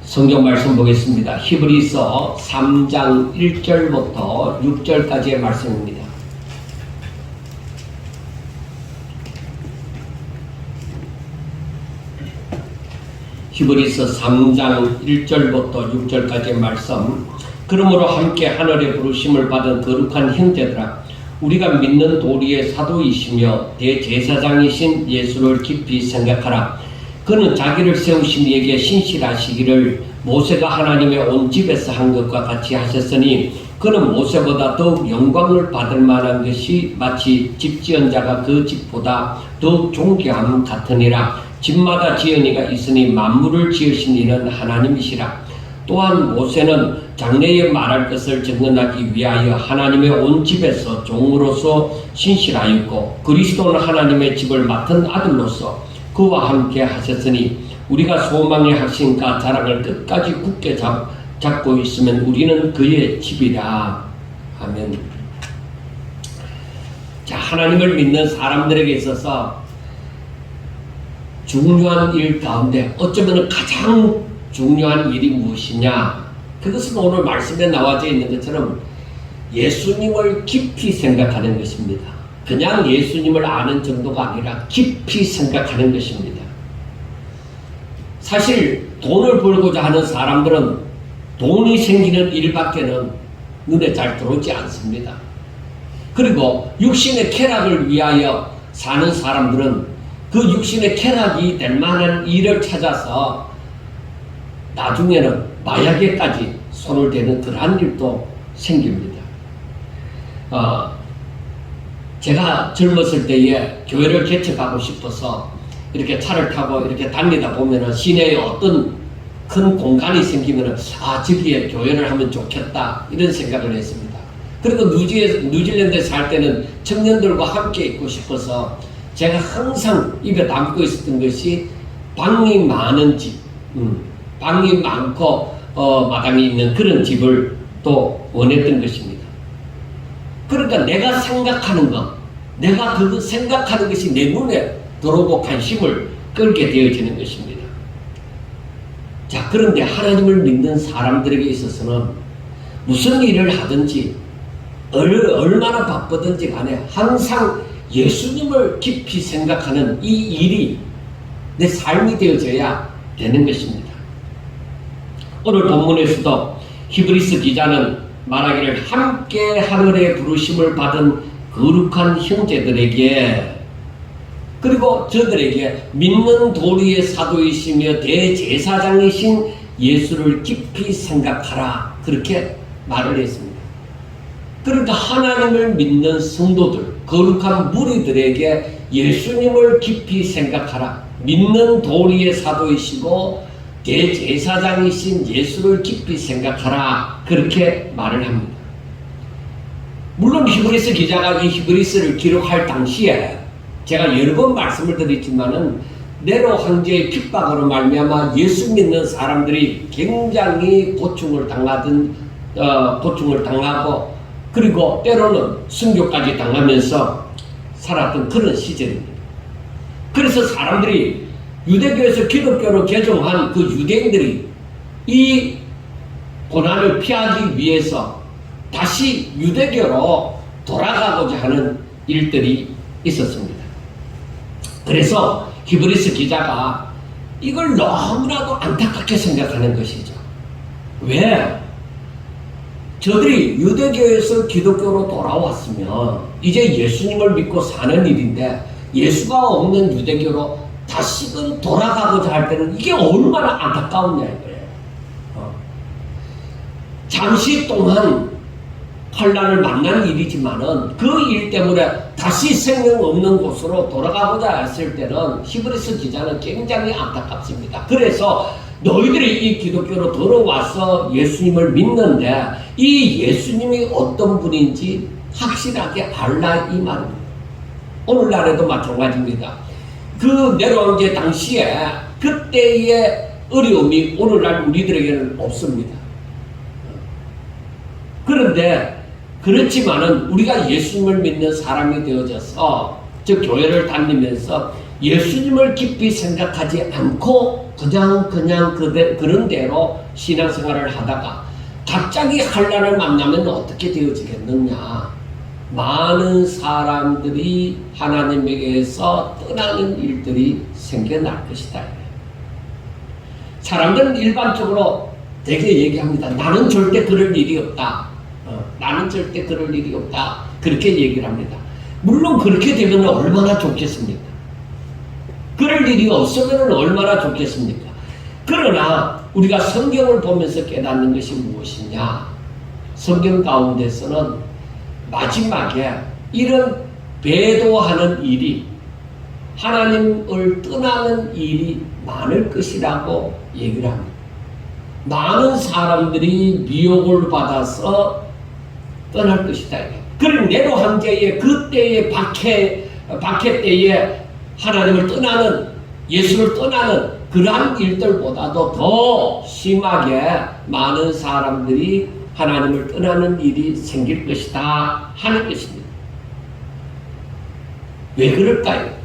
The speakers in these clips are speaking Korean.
성경 말씀 보겠습니다. 히브리서 3장 1절부터 6절까지의 말씀입니다. 히브리서 3장 1절부터 6절까지의 말씀. 그러므로 함께 하늘의 부르심을 받은 거룩한 형제들아, 우리가 믿는 도리의 사도이시며 대제사장이신 예수를 깊이 생각하라. 그는 자기를 세우신 이에게 신실하시기를 모세가 하나님의 온 집에서 한 것과 같이 하셨으니, 그는 모세보다 더욱 영광을 받을 만한 것이 마치 집 지은 자가 그 집보다 더욱 존귀함 같으니라. 집마다 지은이가 있으니 만물을 지으신 이는 하나님이시라. 또한 모세는 장래에 말할 것을 증언하기 위하여 하나님의 온 집에서 종으로서 신실하였고, 그리스도는 하나님의 집을 맡은 아들로서 그와 함께 하셨으니, 우리가 소망의 확신과 자랑을 끝까지 굳게 잡고 있으면 우리는 그의 집이라. 아멘. 자, 하나님을 믿는 사람들에게 있어서 중요한 일 가운데 어쩌면 가장 중요한 일이 무엇이냐? 그것은 오늘 말씀에 나와져 있는 것처럼 예수님을 깊이 생각하는 것입니다. 그냥 예수님을 아는 정도가 아니라 깊이 생각하는 것입니다. 사실 돈을 벌고자 하는 사람들은 돈이 생기는 일밖에는 눈에 잘 들어오지 않습니다. 그리고 육신의 쾌락을 위하여 사는 사람들은 그 육신의 쾌락이 될 만한 일을 찾아서 나중에는 마약에까지 손을 대는 그러한 일도 생깁니다. 제가 젊었을 때에 교회를 개척하고 싶어서 이렇게 차를 타고 이렇게 다니다 보면은 시내에 어떤 큰 공간이 생기면은 저기에 교회를 하면 좋겠다 이런 생각을 했습니다. 그리고 뉴질랜드에 살 때는 청년들과 함께 있고 싶어서 제가 항상 입에 담고 있었던 것이 방이 많은 집, 방이 많고 마당이 있는 그런 집을 또 원했던 것입니다. 그러니까 내가 생각하는 것, 내가 그 생각하는 것이 내 눈에 들어오고 관심을 끌게 되어지는 것입니다. 자, 그런데 하나님을 믿는 사람들에게 있어서는 무슨 일을 하든지 얼마나 바쁘든지 간에 항상 예수님을 깊이 생각하는 이 일이 내 삶이 되어져야 되는 것입니다. 오늘 본문에서도 히브리서 기자는 말하기를 함께 하늘의 부르심을 받은 거룩한 형제들에게, 그리고 저들에게 믿는 도리의 사도이시며 대제사장이신 예수를 깊이 생각하라, 그렇게 말을 했습니다. 그러니까 하나님을 믿는 성도들, 거룩한 무리들에게 예수님을 깊이 생각하라, 믿는 도리의 사도이시고 대제사장이신 예수를 깊이 생각하라, 그렇게 말을 합니다. 물론 히브리서 기자가 이 히브리서를 기록할 당시에 제가 여러 번 말씀을 드렸지만은 네로 황제의 핍박으로 말미암아 예수 믿는 사람들이 굉장히 고충을 당하고, 그리고 때로는 순교까지 당하면서 살았던 그런 시절입니다. 그래서 사람들이 유대교에서 기독교로 개종한 그 유대인들이 이 고난을 피하기 위해서 다시 유대교로 돌아가고자 하는 일들이 있었습니다. 그래서 히브리서 기자가 이걸 너무나도 안타깝게 생각하는 것이죠. 왜? 저들이 유대교에서 기독교로 돌아왔으면 이제 예수님을 믿고 사는 일인데, 예수가 없는 유대교로 다시금 돌아가고자 할 때는 이게 얼마나 안타까우냐 이거예요. 잠시 동안 환난을 만난 일이지만은 그 일 때문에 다시 생명 없는 곳으로 돌아가고자 했을 때는 히브리서 기자는 굉장히 안타깝습니다. 그래서 너희들이 이 기독교로 들어와서 예수님을 믿는데 이 예수님이 어떤 분인지 확실하게 알라, 이 말입니다. 오늘날에도 마찬가지입니다. 그 네로 황제 당시에 그때의 어려움이 오늘날 우리들에게는 없습니다. 그런데 그렇지만은 우리가 예수님을 믿는 사람이 되어져서, 즉 교회를 다니면서 예수님을 깊이 생각하지 않고 그냥 그런 대로 신앙생활을 하다가 갑자기 환난을 만나면 어떻게 되어지겠느냐. 많은 사람들이 하나님에게서 떠나는 일들이 생겨날 것이다. 사람들은 일반적으로 되게 얘기합니다. 나는 절대 그럴 일이 없다. 나는 절대 그럴 일이 없다. 그렇게 얘기를 합니다. 물론 그렇게 되면 얼마나 좋겠습니까? 그럴 일이 없으면 얼마나 좋겠습니까? 그러나 우리가 성경을 보면서 깨닫는 것이 무엇이냐? 성경 가운데서는 마지막에 이런 배도하는 일이, 하나님을 떠나는 일이 많을 것이라고 얘기를 합니다. 많은 사람들이 미혹을 받아서 떠날 것이다. 그럼 네로 황제의 그때의 박해 때에 하나님을 떠나는, 예수를 떠나는 그러한 일들보다도 더 심하게 많은 사람들이 하나님을 떠나는 일이 생길 것이다 하는 것입니다. 왜 그럴까요?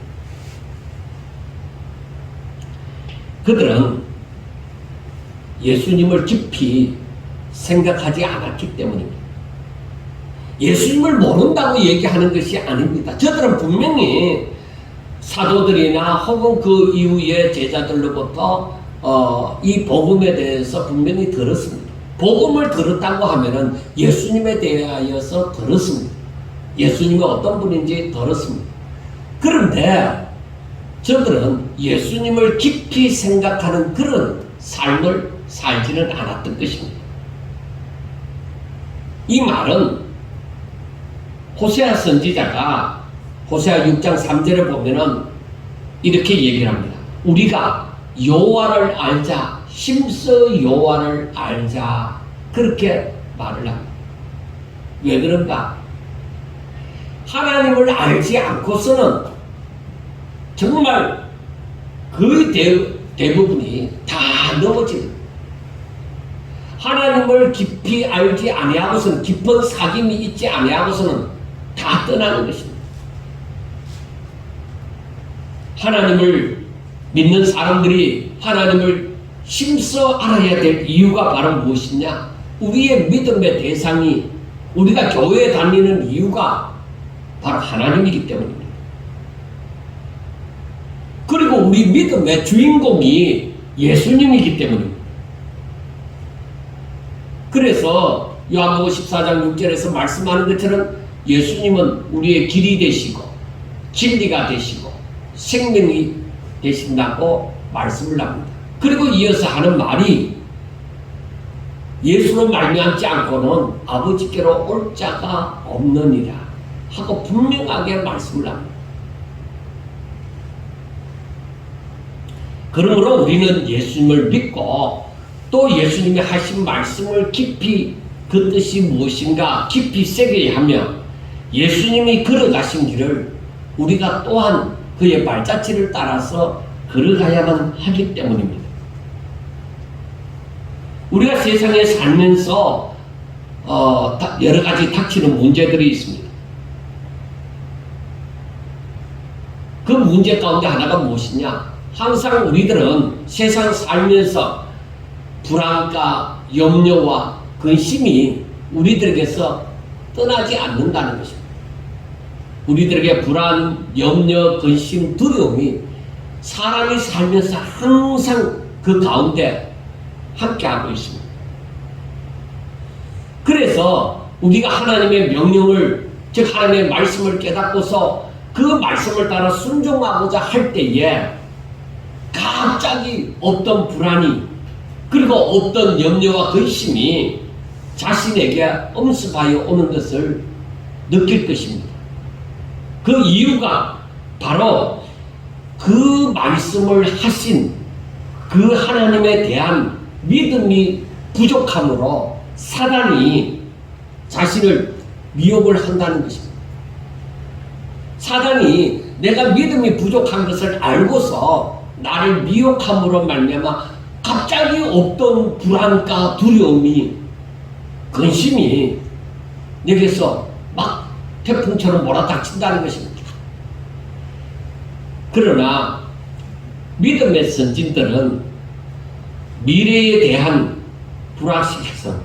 그들은 예수님을 깊이 생각하지 않았기 때문입니다. 예수님을 모른다고 얘기하는 것이 아닙니다. 저들은 분명히 사도들이나 혹은 그 이후의 제자들로부터 이 복음에 대해서 분명히 들었습니다. 복음을 들었다고 하면은 예수님에 대하여서 들었습니다. 예수님이 어떤 분인지 들었습니다. 그런데 저들은 예수님을 깊이 생각하는 그런 삶을 살지는 않았던 것입니다. 이 말은 호세아 선지자가 호세아 6장 3절에 보면은 이렇게 얘기를 합니다. 우리가 여호와를 알자, 힘써 여호와를 알자, 그렇게 말을 합니다. 왜 그런가? 하나님을 알지 않고서는 정말 거의 대부분이 다 넘어집니다. 하나님을 깊이 알지 아니하고서는, 깊은 사귐이 있지 아니하고서는 다 떠나는 것입니다. 하나님을 믿는 사람들이 하나님을 힘써 알아야 될 이유가 바로 무엇이냐? 우리의 믿음의 대상이, 우리가 교회에 다니는 이유가 바로 하나님이기 때문입니다. 그리고 우리 믿음의 주인공이 예수님이기 때문입니다. 그래서 요한복음 14장 6절에서 말씀하는 것처럼 예수님은 우리의 길이 되시고 진리가 되시고 생명이 되신다고 말씀을 합니다. 그리고 이어서 하는 말이 예수로 말미암지 않고는 아버지께로 올 자가 없느니라 하고 분명하게 말씀을 합니다. 그러므로 우리는 예수님을 믿고 또 예수님이 하신 말씀을 깊이, 그 뜻이 무엇인가 깊이 새겨야 하며 예수님이 걸어가신 길을 우리가 또한 그의 발자취를 따라서 걸어가야만 하기 때문입니다. 우리가 세상에 살면서 여러 가지 닥치는 문제들이 있습니다. 그 문제 가운데 하나가 무엇이냐? 항상 우리들은 세상 살면서 불안과 염려와 근심이 우리들에게서 떠나지 않는다는 것입니다. 우리들에게 불안, 염려, 근심, 두려움이 사람이 살면서 항상 그 가운데 함께하고 있습니다. 그래서 우리가 하나님의 명령을, 즉 하나님의 말씀을 깨닫고서 그 말씀을 따라 순종하고자 할 때에 갑자기 어떤 불안이, 그리고 어떤 염려와 근심이 자신에게 엄습하여 오는 것을 느낄 것입니다. 그 이유가 바로 그 말씀을 하신 그 하나님에 대한 믿음이 부족함으로 사단이 자신을 미혹을 한다는 것입니다. 사단이 내가 믿음이 부족한 것을 알고서 나를 미혹함으로 말미암아 갑자기 없던 불안과 두려움이, 근심이 내게서 막 태풍처럼 몰아닥친다는 것입니다. 그러나 믿음의 선진들은 미래에 대한 불확실성,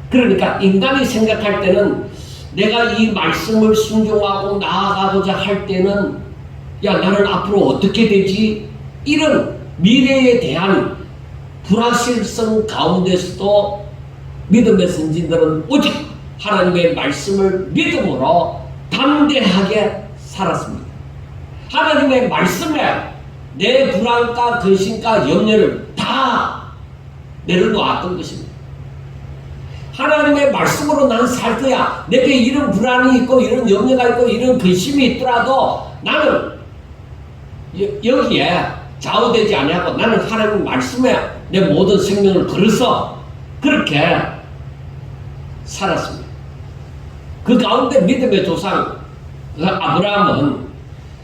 그러니까 인간이 생각할 때는 내가 이 말씀을 순종하고 나아가고자 할 때는 야 나는 앞으로 어떻게 되지? 이런 미래에 대한 불확실성 가운데서도 믿음의 선진들은 오직 하나님의 말씀을 믿음으로 담대하게 살았습니다. 하나님의 말씀에 내 불안과 근심과 염려를 다 내려놓았던 것입니다. 하나님의 말씀으로 난 살 거야. 내게 이런 불안이 있고 이런 염려가 있고 이런 근심이 있더라도 나는 여기에 좌우되지 아니하고 나는 하나님 말씀에 내 모든 생명을 걸어서 그렇게 살았습니다. 그 가운데 믿음의 조상 아브라함은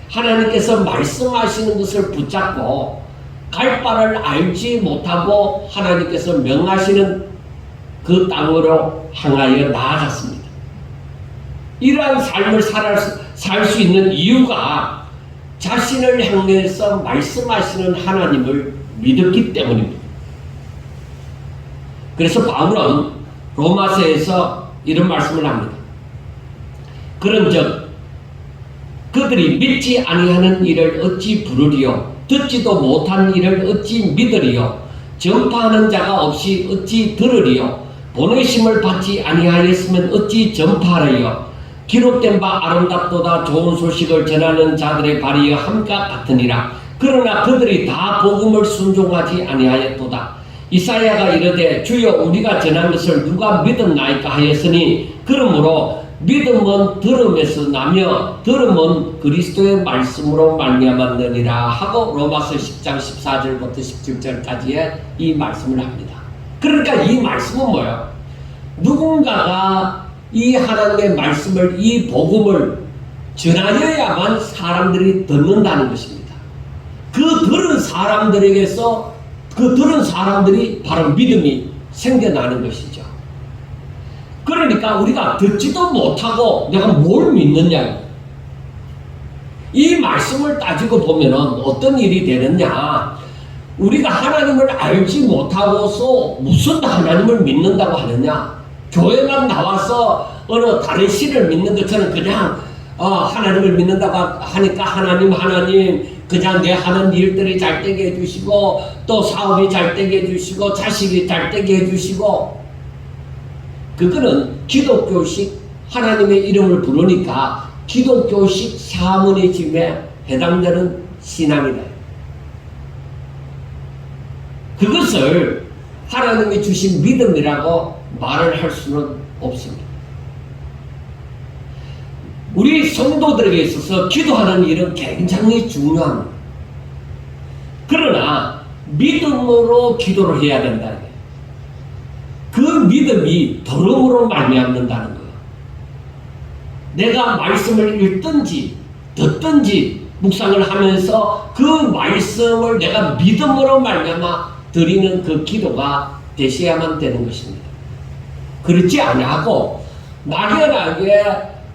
하나님께서 말씀하시는 것을 붙잡고 갈 바를 알지 못하고 하나님께서 명하시는 그 땅으로 향하여 나아갔습니다. 이러한 삶을 살 수 있는 이유가 자신을 향해서 말씀하시는 하나님을 믿었기 때문입니다. 그래서 바울은 로마서에서 이런 말씀을 합니다. 그런즉 그들이 믿지 아니하는 일을 어찌 부르리요? 듣지도 못한 일을 어찌 믿으리요? 전파하는 자가 없이 어찌 들으리요? 보내심을 받지 아니하였으면 어찌 전파하리요? 기록된 바 아름답도다 좋은 소식을 전하는 자들의 발이여 함과 같으니라. 그러나 그들이 다 복음을 순종하지 아니하였도다. 이사야가 이르되 주여 우리가 전한 것을 누가 믿었나이까 하였으니 그러므로 믿음은 들음에서 나며 들음은 그리스도의 말씀으로 말미암았느니라 하고 로마서 10장 14절부터 17절까지의 이 말씀을 합니다. 그러니까 이 말씀은 뭐예요? 누군가가 이 하나님의 말씀을, 이 복음을 전하여야만 사람들이 듣는다는 것입니다. 그 들은 사람들에게서 그 들은 사람들이 바로 믿음이 생겨나는 것이죠. 그러니까 우리가 듣지도 못하고 내가 뭘 믿느냐, 이 말씀을 따지고 보면 어떤 일이 되느냐, 우리가 하나님을 알지 못하고서 무슨 하나님을 믿는다고 하느냐, 교회만 나와서 어느 다른 신을 믿는 것처럼 그냥 하나님을 믿는다고 하니까 하나님 그냥 내 하는 일들이 잘 되게 해주시고 또 사업이 잘 되게 해주시고 자식이 잘 되게 해주시고, 그거는 기독교식 하나님의 이름을 부르니까 기독교식 샤머니즘에 해당되는 신앙이다. 그것을 하나님이 주신 믿음이라고 말을 할 수는 없습니다. 우리 성도들에게 있어서 기도하는 일은 굉장히 중요합니다. 그러나 믿음으로 기도를 해야 된다. 그 믿음이 들음으로 말미암는다는 거예요. 내가 말씀을 읽든지 듣든지 묵상을 하면서 그 말씀을 내가 믿음으로 말미암아 드리는 그 기도가 되셔야만 되는 것입니다. 그렇지 않고 막연하게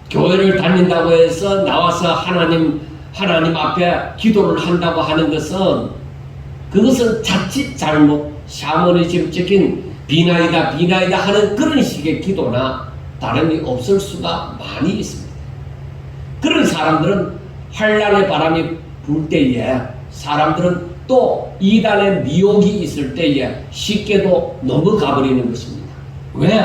교회를 다닌다고 해서 나와서 하나님 앞에 기도를 한다고 하는 것은 그것은 자칫 잘못 샤머니즘적인 비나이다 하는 그런 식의 기도나 다름이 없을 수가 많이 있습니다. 그런 사람들은 환란의 바람이 불 때에 사람들은 또 이단의 미혹이 있을 때에 쉽게도 넘어가 버리는 것입니다. 왜?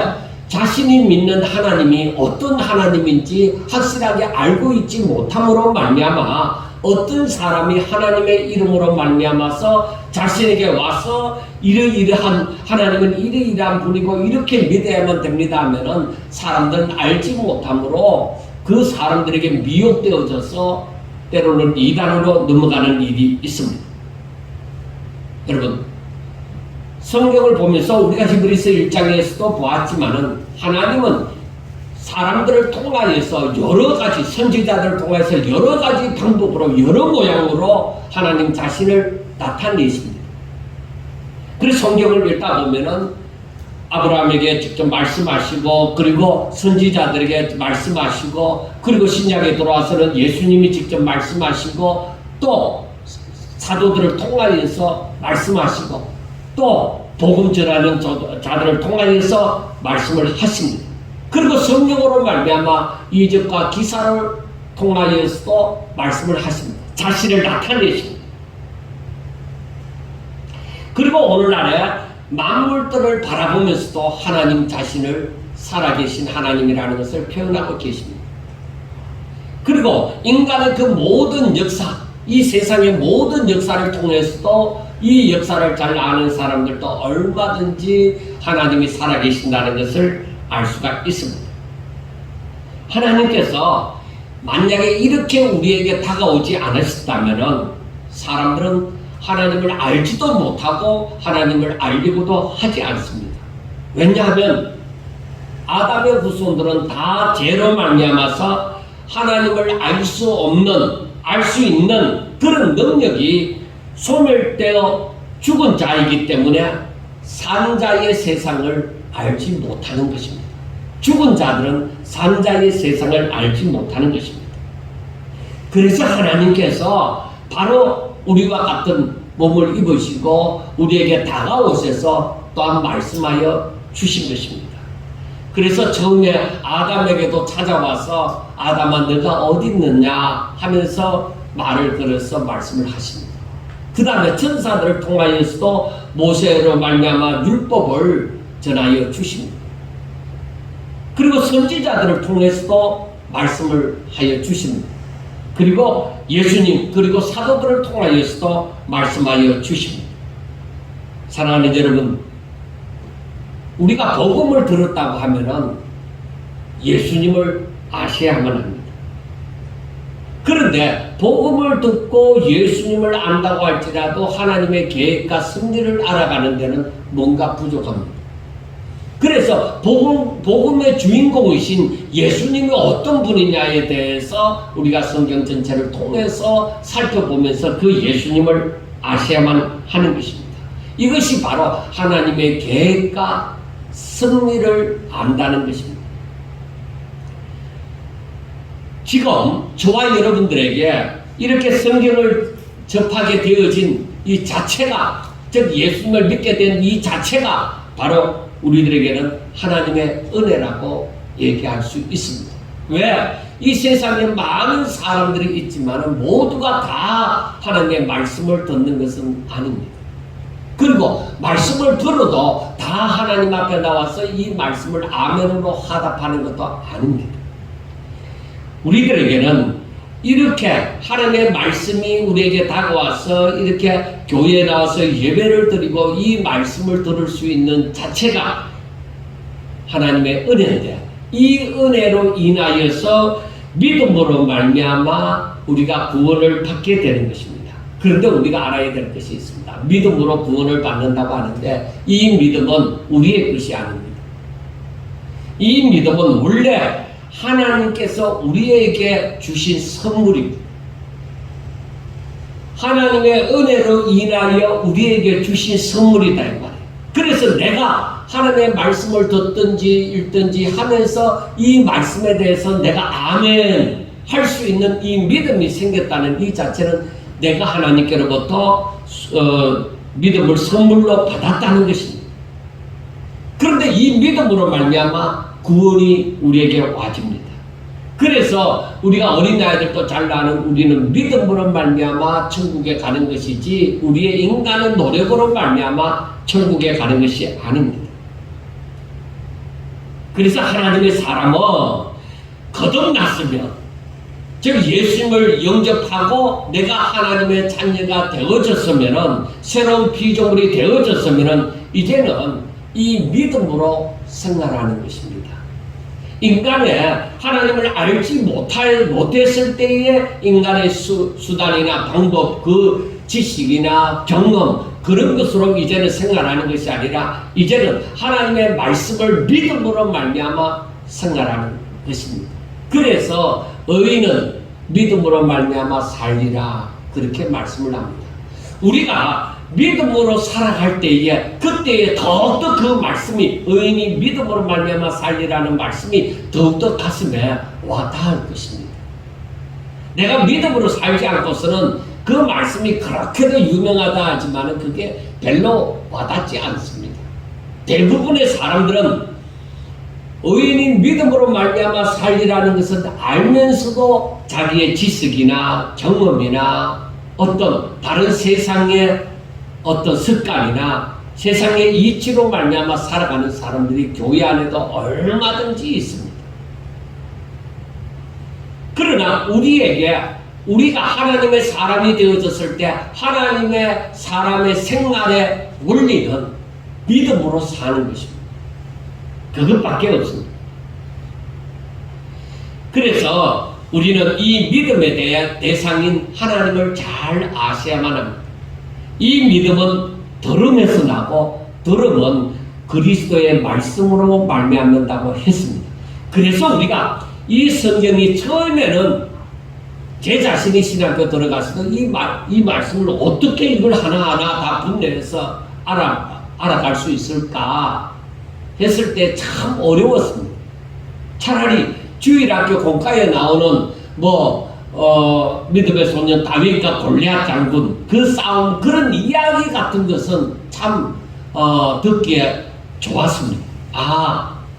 자신이 믿는 하나님이 어떤 하나님인지 확실하게 알고 있지 못함으로 말미암아 어떤 사람이 하나님의 이름으로 말미암아서 자신에게 와서 이러이러한 하나님은 이러이러한 분이고 이렇게 믿어야만 됩니다 하면은 사람들은 알지 못함으로 그 사람들에게 미혹되어져서 때로는 이단으로 넘어가는 일이 있습니다. 여러분, 성경을 보면서 우리가 히브리서 1장에서도 보았지만은 하나님은 사람들을 통하여서 여러 가지 선지자들을 통해서 여러 가지 방법으로 여러 모양으로 하나님 자신을 나타내십니다. 그래서 성경을 읽다 보면은 아브라함에게 직접 말씀하시고 그리고 선지자들에게 말씀하시고 그리고 신약에 들어와서는 예수님이 직접 말씀하시고 또 사도들을 통하여서 말씀하시고 또 복음 전하는 자들을 통하여서 말씀을 하십니다. 그리고 성령으로 말미암아 이적과 기사를 통하여서도 말씀을 하십니다. 자신을 나타내십니다. 그리고 오늘날에 만물들을 바라보면서도 하나님 자신을 살아계신 하나님이라는 것을 표현하고 계십니다. 그리고 인간의 그 모든 역사, 이 세상의 모든 역사를 통해서도 이 역사를 잘 아는 사람들도 얼마든지 하나님이 살아계신다는 것을 알 수가 있습니다. 하나님께서 만약에 이렇게 우리에게 다가오지 않으셨다면 사람들은 하나님을 알지도 못하고 하나님을 알려고도 하지 않습니다. 왜냐하면 아담의 후손들은 다 죄로 말미암아서 하나님을 알 수 없는, 알 수 있는 그런 능력이 소멸되어 죽은 자이기 때문에 산 자의 세상을 알지 못하는 것입니다. 죽은 자들은 산 자의 세상을 알지 못하는 것입니다. 그래서 하나님께서 바로 우리와 같은 몸을 입으시고 우리에게 다가오셔서 또한 말씀하여 주신 것입니다. 그래서 처음에 아담에게도 찾아와서 아담아 너가 어디 있느냐 하면서 말을 걸어서 말씀을 하십니다. 그 다음에 천사들을 통하여서도 모세로 말미암아 율법을 전하여 주십니다. 그리고 선지자들을 통해서도 말씀을 하여 주십니다. 그리고 예수님 그리고 사도들을 통하여서도 말씀하여 주십니다. 사랑하는 여러분, 우리가 복음을 들었다고 하면은 예수님을 아셔야만 합니다. 그런데 복음을 듣고 예수님을 안다고 할지라도 하나님의 계획과 섭리를 알아가는 데는 뭔가 부족합니다. 그래서 복음의 주인공이신 예수님이 어떤 분이냐에 대해서 우리가 성경 전체를 통해서 살펴보면서 그 예수님을 아셔야만 하는 것입니다. 이것이 바로 하나님의 계획과 섭리를 안다는 것입니다. 지금 저와 여러분들에게 이렇게 성경을 접하게 되어진 이 자체가, 즉 예수님을 믿게 된 이 자체가 바로 우리들에게는 하나님의 은혜라고 얘기할 수 있습니다. 왜? 이 세상에 많은 사람들이 있지만 모두가 다 하나님의 말씀을 듣는 것은 아닙니다. 그리고 말씀을 들어도 다 하나님 앞에 나와서 이 말씀을 아멘으로 화답하는 것도 아닙니다. 우리들에게는 이렇게 하나님의 말씀이 우리에게 다가와서 이렇게 교회에 나와서 예배를 드리고 이 말씀을 들을 수 있는 자체가 하나님의 은혜인데, 이 은혜로 인하여서 믿음으로 말미암아 우리가 구원을 받게 되는 것입니다. 그런데 우리가 알아야 될 것이 있습니다. 믿음으로 구원을 받는다고 하는데 이 믿음은 우리의 것이 아닙니다. 이 믿음은 원래 하나님께서 우리에게 주신 선물입니다. 하나님의 은혜로 인하여 우리에게 주신 선물이다 이 말이에요. 그래서 내가 하나님의 말씀을 듣든지 읽든지 하면서 이 말씀에 대해서 내가 아멘 할 수 있는 이 믿음이 생겼다는 이 자체는 내가 하나님께로부터 믿음을 선물로 받았다는 것입니다. 그런데 이 믿음으로 말미암아 구원이 우리에게 와집니다. 그래서 우리가 어린아이들도 잘 아는 우리는 믿음으로 말미암아 천국에 가는 것이지 우리의 인간의 노력으로 말미암아 천국에 가는 것이 아닙니다. 그래서 하나님의 사람은 거듭났으면, 즉 예수님을 영접하고 내가 하나님의 자녀가 되어졌으면, 새로운 피조물이 되어졌으면 이제는 이 믿음으로 생활하는 것입니다. 인간의 하나님을 알지 못했을 때의 인간의 수단이나 방법, 그 지식이나 경험, 그런 것으로 이제는 생활하는 것이 아니라 이제는 하나님의 말씀을 믿음으로 말미암아 생활하는 것입니다. 그래서 의인은 믿음으로 말미암아 살리라, 그렇게 말씀을 합니다. 우리가 믿음으로 살아갈 때에 그때에 더욱더 그 말씀이, 의인이 믿음으로 말미암아 살리라는 말씀이 더욱더 가슴에 와닿을 것입니다. 내가 믿음으로 살지 않고서는 그 말씀이 그렇게도 유명하다 하지만 그게 별로 와닿지 않습니다. 대부분의 사람들은 의인이 믿음으로 말미암아 살리라는 것은 알면서도 자기의 지식이나 경험이나 어떤 다른 세상의 어떤 습관이나 세상의 이치로 말미암아 살아가는 사람들이 교회 안에도 얼마든지 있습니다. 그러나 우리가 하나님의 사람이 되어졌을 때 하나님의 사람의 생활의 원리는 믿음으로 사는 것입니다. 그것밖에 없습니다. 그래서 우리는 이 믿음에 대해 대상인 하나님을 잘 아셔야만 합니다. 이 믿음은 들음에서 나고 들음은 그리스도의 말씀으로 말미암는다고 했습니다. 그래서 우리가 이 성경이 처음에는 제 자신이 신학교 들어가서도 이 말씀을 어떻게 이걸 하나하나 다 분별해서 알아갈 수 있을까 했을 때 참 어려웠습니다. 차라리 주일학교 공과에 나오는 믿음의 소년 다윗과 골리앗 장군 그 싸움 그런 이야기 같은 것은 참 듣기에 좋았습니다.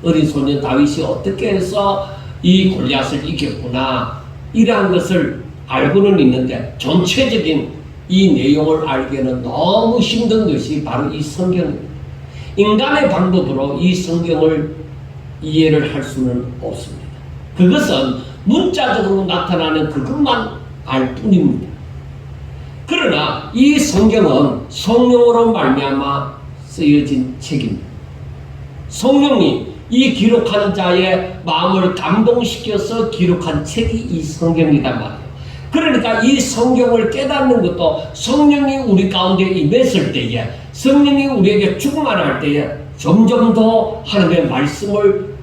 어린 소년 다윗이 어떻게 해서 이 골리앗을 이겼구나 이러한 것을 알고는 있는데 전체적인 이 내용을 알기에는 너무 힘든 것이 바로 이 성경입니다. 인간의 방법으로 이 성경을 이해를 할 수는 없습니다. 그것은 문자적으로 나타나는 그것만 알 뿐입니다. 그러나 이 성경은 성령으로 말미암아 쓰여진 책입니다. 성령이 이 기록한 자의 마음을 감동시켜서 기록한 책이 이 성경이단 말이에요. 그러니까 이 성경을 깨닫는 것도 성령이 우리 가운데 임했을 때에 성령이 우리에게 충만할 때에 점점 더 하나님의 말씀을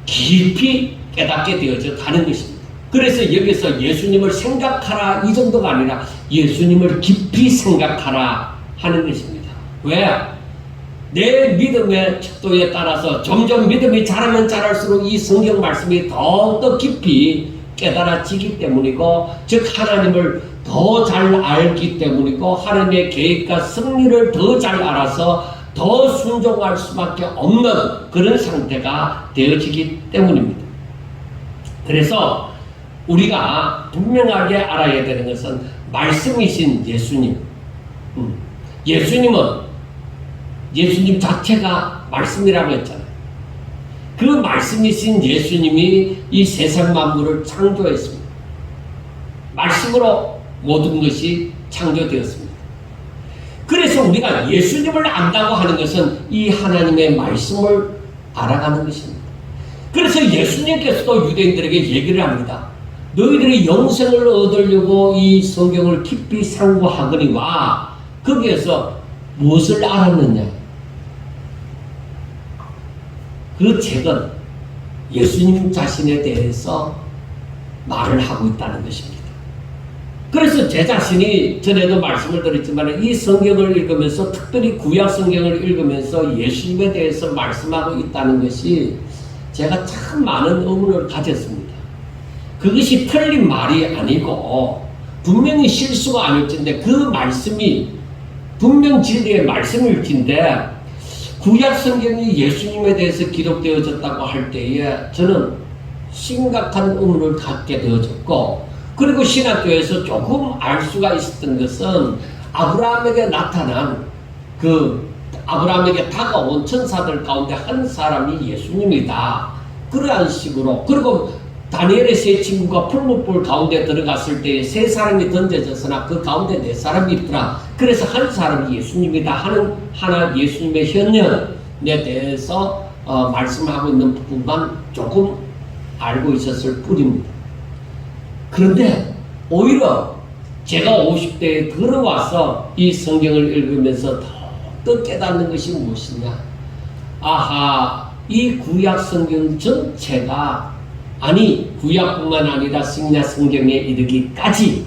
깊이 깨닫게 되어져 가는 것입니다. 그래서 여기서 예수님을 생각하라 이 정도가 아니라 예수님을 깊이 생각하라 하는 것입니다. 왜? 내 믿음의 척도에 따라서 점점 믿음이 자라면 자랄수록 이 성경 말씀이 더욱더 깊이 깨달아지기 때문이고 즉 하나님을 더 잘 알기 때문이고 하나님의 계획과 승리를 더 잘 알아서 더 순종할 수밖에 없는 그런 상태가 되어지기 때문입니다. 그래서 우리가 분명하게 알아야 되는 것은 말씀이신 예수님, 예수님 자체가 말씀이라고 했잖아요. 그 말씀이신 예수님이 이 세상 만물을 창조했습니다. 말씀으로 모든 것이 창조되었습니다. 그래서 우리가 예수님을 안다고 하는 것은 이 하나님의 말씀을 알아가는 것입니다. 그래서 예수님께서도 유대인들에게 얘기를 합니다. 너희들이 영생을 얻으려고 이 성경을 깊이 상고하거니와 거기에서 무엇을 알았느냐? 그 책은 예수님 자신에 대해서 말을 하고 있다는 것입니다. 그래서 제 자신이 전에도 말씀을 드렸지만 이 성경을 읽으면서 특별히 구약 성경을 읽으면서 예수님에 대해서 말씀하고 있다는 것이 제가 참 많은 의문을 가졌습니다. 그것이 틀린 말이 아니고 분명히 실수가 아닐진데 그 말씀이 분명 진리의 말씀일진데 구약 성경이 예수님에 대해서 기록되어졌다고 할 때에 저는 심각한 의문을 갖게 되어졌고 그리고 신학교에서 조금 알 수가 있었던 것은 아브라함에게 나타난 아브라함에게 다가온 천사들 가운데 한 사람이 예수님이다. 그러한 식으로 그리고 다니엘의 세 친구가 풀무불 가운데 들어갔을 때 세 사람이 던져졌으나 그 가운데 네 사람이 있더라. 그래서 한 사람이 예수님이다 하는 하나 예수님의 현현에 대해서 말씀하고 있는 부분만 조금 알고 있었을 뿐입니다. 그런데 오히려 제가 50대에 들어와서 이 성경을 읽으면서 더 깨닫는 것이 무엇이냐? 이 구약 성경 전체가 구약뿐만 아니라 신약 성경에 이르기까지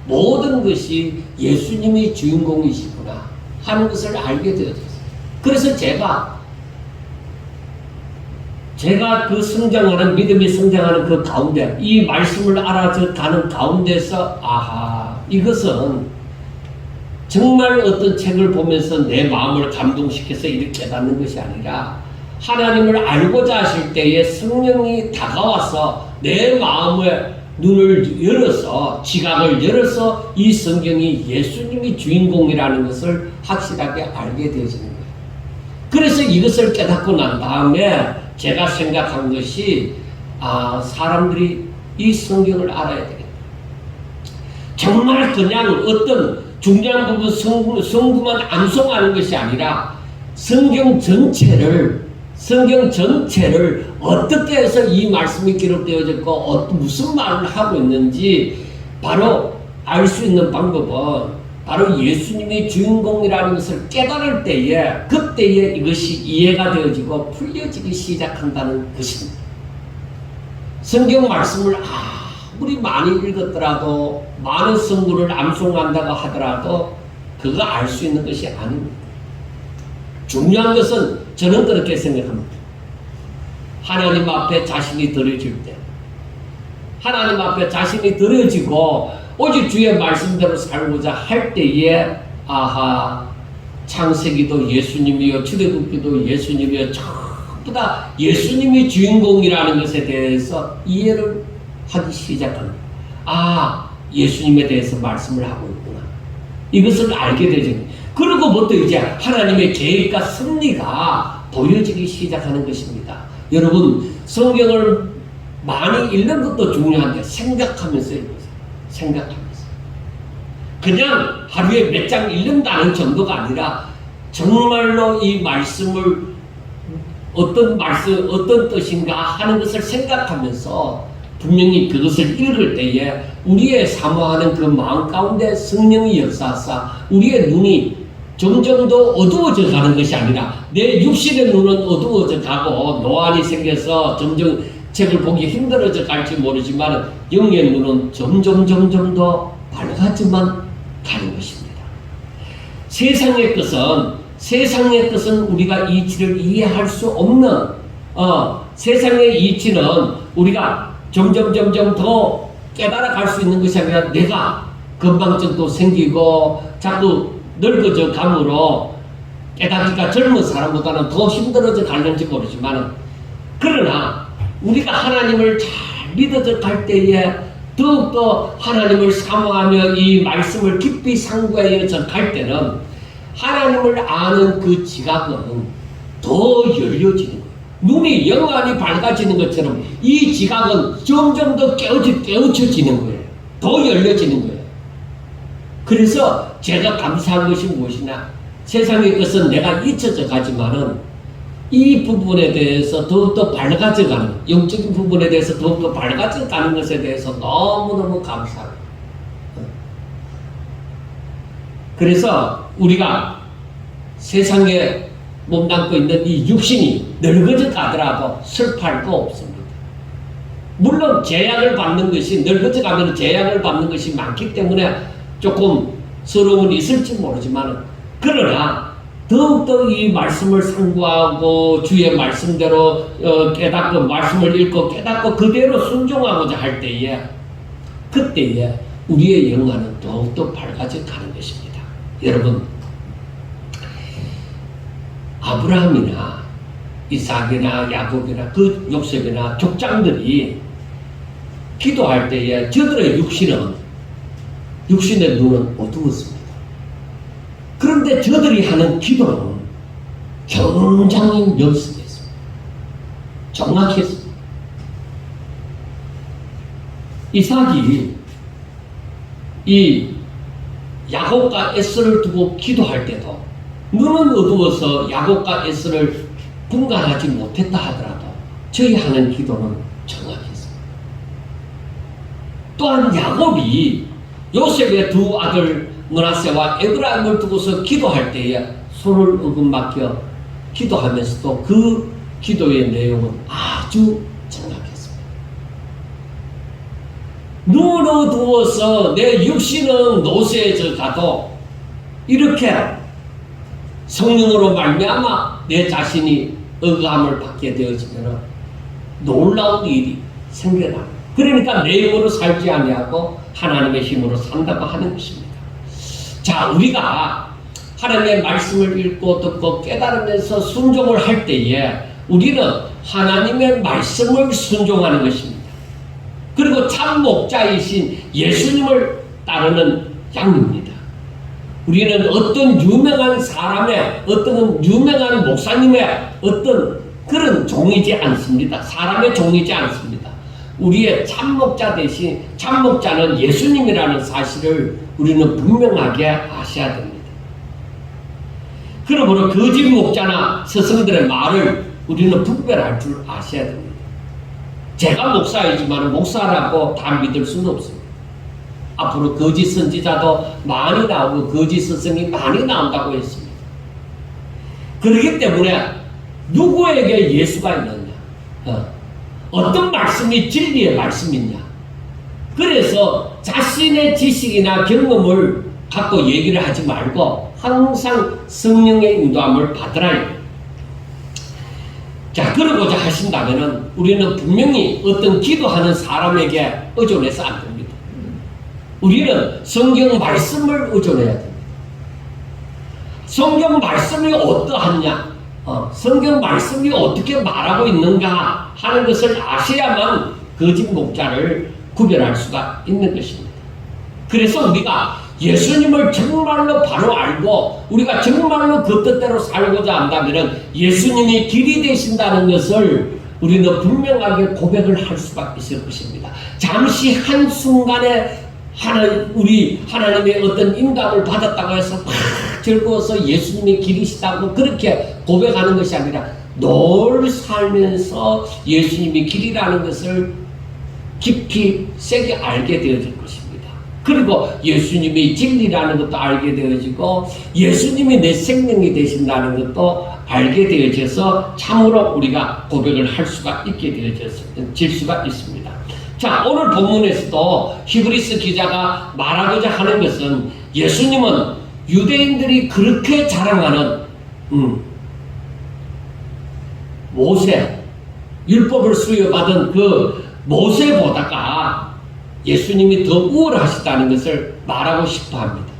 모든 것이 예수님이 주인공이시구나 하는 것을 알게 되었어요. 그래서 제가 그 성장하는 믿음이 성장하는 그 가운데 이 말씀을 알아가는 가운데서 이것은 정말 어떤 책을 보면서 내 마음을 감동시켜서 이렇게 깨닫는 것이 아니라 하나님을 알고자 하실 때에 성령이 다가와서 내 마음의 눈을 열어서 지각을 열어서 이 성경이 예수님이 주인공이라는 것을 확실하게 알게 되어지는 거예요. 그래서 이것을 깨닫고 난 다음에 제가 생각한 것이 사람들이 이 성경을 알아야 되겠다. 정말 그냥 어떤 중요한 부분 성구만 암송하는 것이 아니라 성경 전체를 어떻게 해서 이 말씀이 기록되어졌고 무슨 말을 하고 있는지 바로 알 수 있는 방법은 바로 예수님이 주인공이라는 것을 깨달을 때에 그때에 이것이 이해가 되어지고 풀려지기 시작한다는 것입니다. 성경 말씀을 아무리 많이 읽었더라도 많은 성구를 암송한다고 하더라도 그거 알 수 있는 것이 아닙니다. 중요한 것은 저는 그렇게 생각합니다. 하나님 앞에 자신이 드려질 때 하나님 앞에 자신이 드려지고 오직 주의 말씀대로 살고자 할 때에 창세기도 예수님이요 출애굽기도 예수님이요 전부 다 예수님이 주인공이라는 것에 대해서 이해를 하기 시작합니다. 예수님에 대해서 말씀을 하고 있구나. 이것을 알게 되죠. 그러고부터 이제 하나님의 계획과 섭리가 보여지기 시작하는 것입니다. 여러분 성경을 많이 읽는 것도 중요한데 생각하면서 읽으세요. 생각하면서. 그냥 하루에 몇 장 읽는다는 정도가 아니라 정말로 이 말씀을 어떤 뜻인가 하는 것을 생각하면서 분명히 그것을 읽을 때에 우리의 사모하는 그 마음 가운데 성령이 역사하사 우리의 눈이 점점 더 어두워져 가는 것이 아니라 내 육신의 눈은 어두워져 가고 노안이 생겨서 점점 책을 보기 힘들어져 갈지 모르지만 영의 눈은 점점 더 밝아져만 가는 것입니다. 세상의 것은 우리가 이치를 이해할 수 없는 세상의 이치는 우리가 점점 더 깨달아 갈 수 있는 것이 아니라 내가 건방증도 생기고 자꾸 늙어져 감으로 깨닫기가 젊은 사람보다는 더 힘들어져 갈는지 모르지만 그러나 우리가 하나님을 잘 믿어져 갈 때에 더욱더 하나님을 사모하며 이 말씀을 깊이 상고하여 갈 때는 하나님을 아는 그 지각은 더 열려지는 거예요. 눈이 영안이 밝아지는 것처럼 이 지각은 점점 더 깨우쳐지는 거예요. 더 열려지는 거예요. 그래서 제가 감사한 것이 무엇이냐, 세상의 것은 내가 잊혀져 가지만은 이 부분에 대해서 더욱더 밝아져 가는, 영적인 부분에 대해서 더욱더 밝아져 가는 것에 대해서 너무너무 감사합니다. 그래서 우리가 세상에 몸담고 있는 이 육신이 늙어져 가더라도 슬퍼할 거 없습니다. 물론 제약을 받는 것이, 늙어져 가면 제약을 받는 것이 많기 때문에 조금 서러움이 있을지 모르지만, 그러나 더욱더 이 말씀을 상고하고 주의 말씀대로 깨닫고 말씀을 읽고 깨닫고 그대로 순종하고자 할 때에, 그때에 우리의 영혼은 더욱더 밝아져 가는 것입니다. 여러분, 아브라함이나 이삭이나 야곱이나 그 요셉이나 족장들이 기도할 때에 저들의 육신의 눈은 어두웠습니다. 그런데 저들이 하는 기도는 굉장히 명확했습니다. 정확했습니다. 이삭이 이 야곱과 에서를 두고 기도할 때도 눈은 어두워서 야곱과 에서를 분간하지 못했다 하더라도 저희 하는 기도는 정확했습니다. 또한 야곱이 요셉의 두 아들 므낫세와 에브라임을 두고서 기도할 때에 손을 어긋맞겨 기도하면서도 그 기도의 내용은 아주 정확했습니다. 눈 어두워서 내 육신은 노쇠해져 가도 이렇게 성령으로 말미암아 내 자신이 억압을 받게 되어지면 놀라운 일이 생겨납니다. 그러니까 내 힘으로 살지 아니하고 하나님의 힘으로 산다고 하는 것입니다. 자, 우리가 하나님의 말씀을 읽고 듣고 깨달으면서 순종을 할 때에 우리는 하나님의 말씀을 순종하는 것입니다. 그리고 참 목자이신 예수님을 따르는 양입니다. 우리는 어떤 유명한 사람의, 어떤 유명한 목사님의 어떤 그런 종이지 않습니다. 사람의 종이지 않습니다. 우리의 참목자 대신 참목자는 예수님이라는 사실을 우리는 분명하게 아셔야 됩니다. 그러므로 거짓 목자나 스승들의 말을 우리는 분별할 줄 아셔야 됩니다. 제가 목사이지만 목사라고 다 믿을 수는 없습니다. 앞으로 거짓 선지자도 많이 나오고 거짓 스승이 많이 나온다고 했습니다. 그렇기 때문에 누구에게 예수가 있느냐? 어떤 말씀이 진리의 말씀이냐? 그래서 자신의 지식이나 경험을 갖고 얘기를 하지 말고 항상 성령의 인도함을 받으라. 자, 그러고자 하신다면 우리는 분명히 어떤 기도하는 사람에게 의존해서 안 됩니다. 우리는 성경 말씀을 의존해야 됩니다. 성경 말씀이 어떠하냐? 성경 말씀이 어떻게 말하고 있는가 하는 것을 아셔야만 거짓 목자를 구별할 수가 있는 것입니다. 그래서 우리가 예수님을 정말로 바로 알고 우리가 정말로 그 뜻대로 살고자 한다면 예수님이 길이 되신다는 것을 우리는 분명하게 고백을 할 수가 있을 것입니다. 잠시 한순간에 우리 하나님의 어떤 인감을 받았다고 해서 막 즐거워서 예수님이 길이시다고 그렇게 고백하는 것이 아니라 늘 살면서 예수님이 길이라는 것을 깊이 세게 알게 되어질 것입니다. 그리고 예수님이 진리라는 것도 알게 되어지고 예수님이 내 생명이 되신다는 것도 알게 되어져서 참으로 우리가 고백을 할 수가 있게 되어질 수가 있습니다. 자, 오늘 본문에서도 히브리서 기자가 말하고자 하는 것은 예수님은 유대인들이 그렇게 자랑하는 모세, 율법을 수여받은 그 모세보다가 예수님이 더 우월하시다는 것을 말하고 싶어 합니다.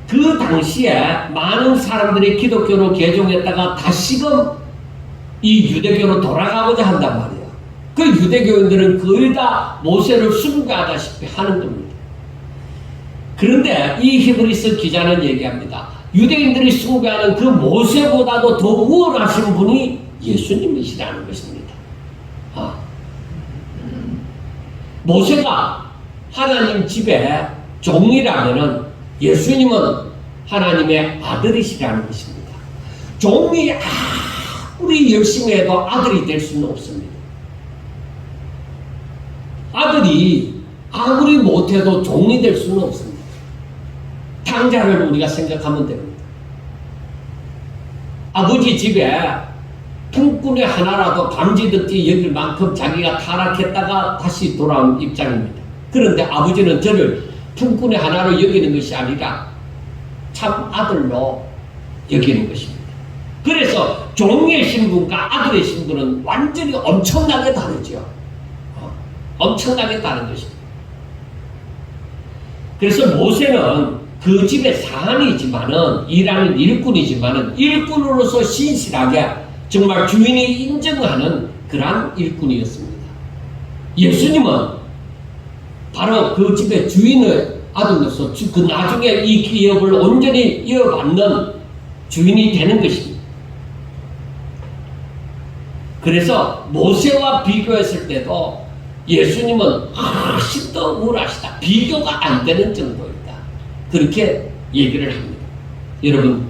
그 당시에 많은 사람들이 기독교로 개종했다가 다시금 이 유대교로 돌아가고자 한단 말이에요. 그 유대교인들은 거의 다 모세를 숭배하다시피 하는 겁니다. 그런데 이 히브리서 기자는 얘기합니다. 유대인들이 숭배하는 그 모세보다도 더 우월하신 분이 예수님이시라는 것입니다. 모세가 하나님 집에 종이라면은 예수님은 하나님의 아들이시라는 것입니다. 종이 아무리 열심히 해도 아들이 될 수는 없습니다. 아들이 아무리 못해도 종이 될 수는 없습니다. 탕자를 우리가 생각하면 됩니다. 아버지 집에 품꾼이 하나라도 밤지듣지 여길 만큼 자기가 타락했다가 다시 돌아온 입장입니다. 그런데 아버지는 저를 품꾼이 하나로 여기는 것이 아니라 참 아들로 여기는 것입니다. 그래서 종의 신분과 아들의 신분은 완전히 엄청나게 다르죠. 엄청나게 다른 것입니다. 그래서 모세는 그 집의 사한이지만은 일하는 일꾼이지만은 일꾼으로서 신실하게 정말 주인이 인정하는 그러한 일꾼이었습니다. 예수님은 바로 그 집의 주인의 아들로서 그 나중에 이 기업을 온전히 이어받는 주인이 되는 것입니다. 그래서 모세와 비교했을 때도 예수님은 훨씬 더 우월하시다. 비교가 안 되는 정도이다. 그렇게 얘기를 합니다. 여러분,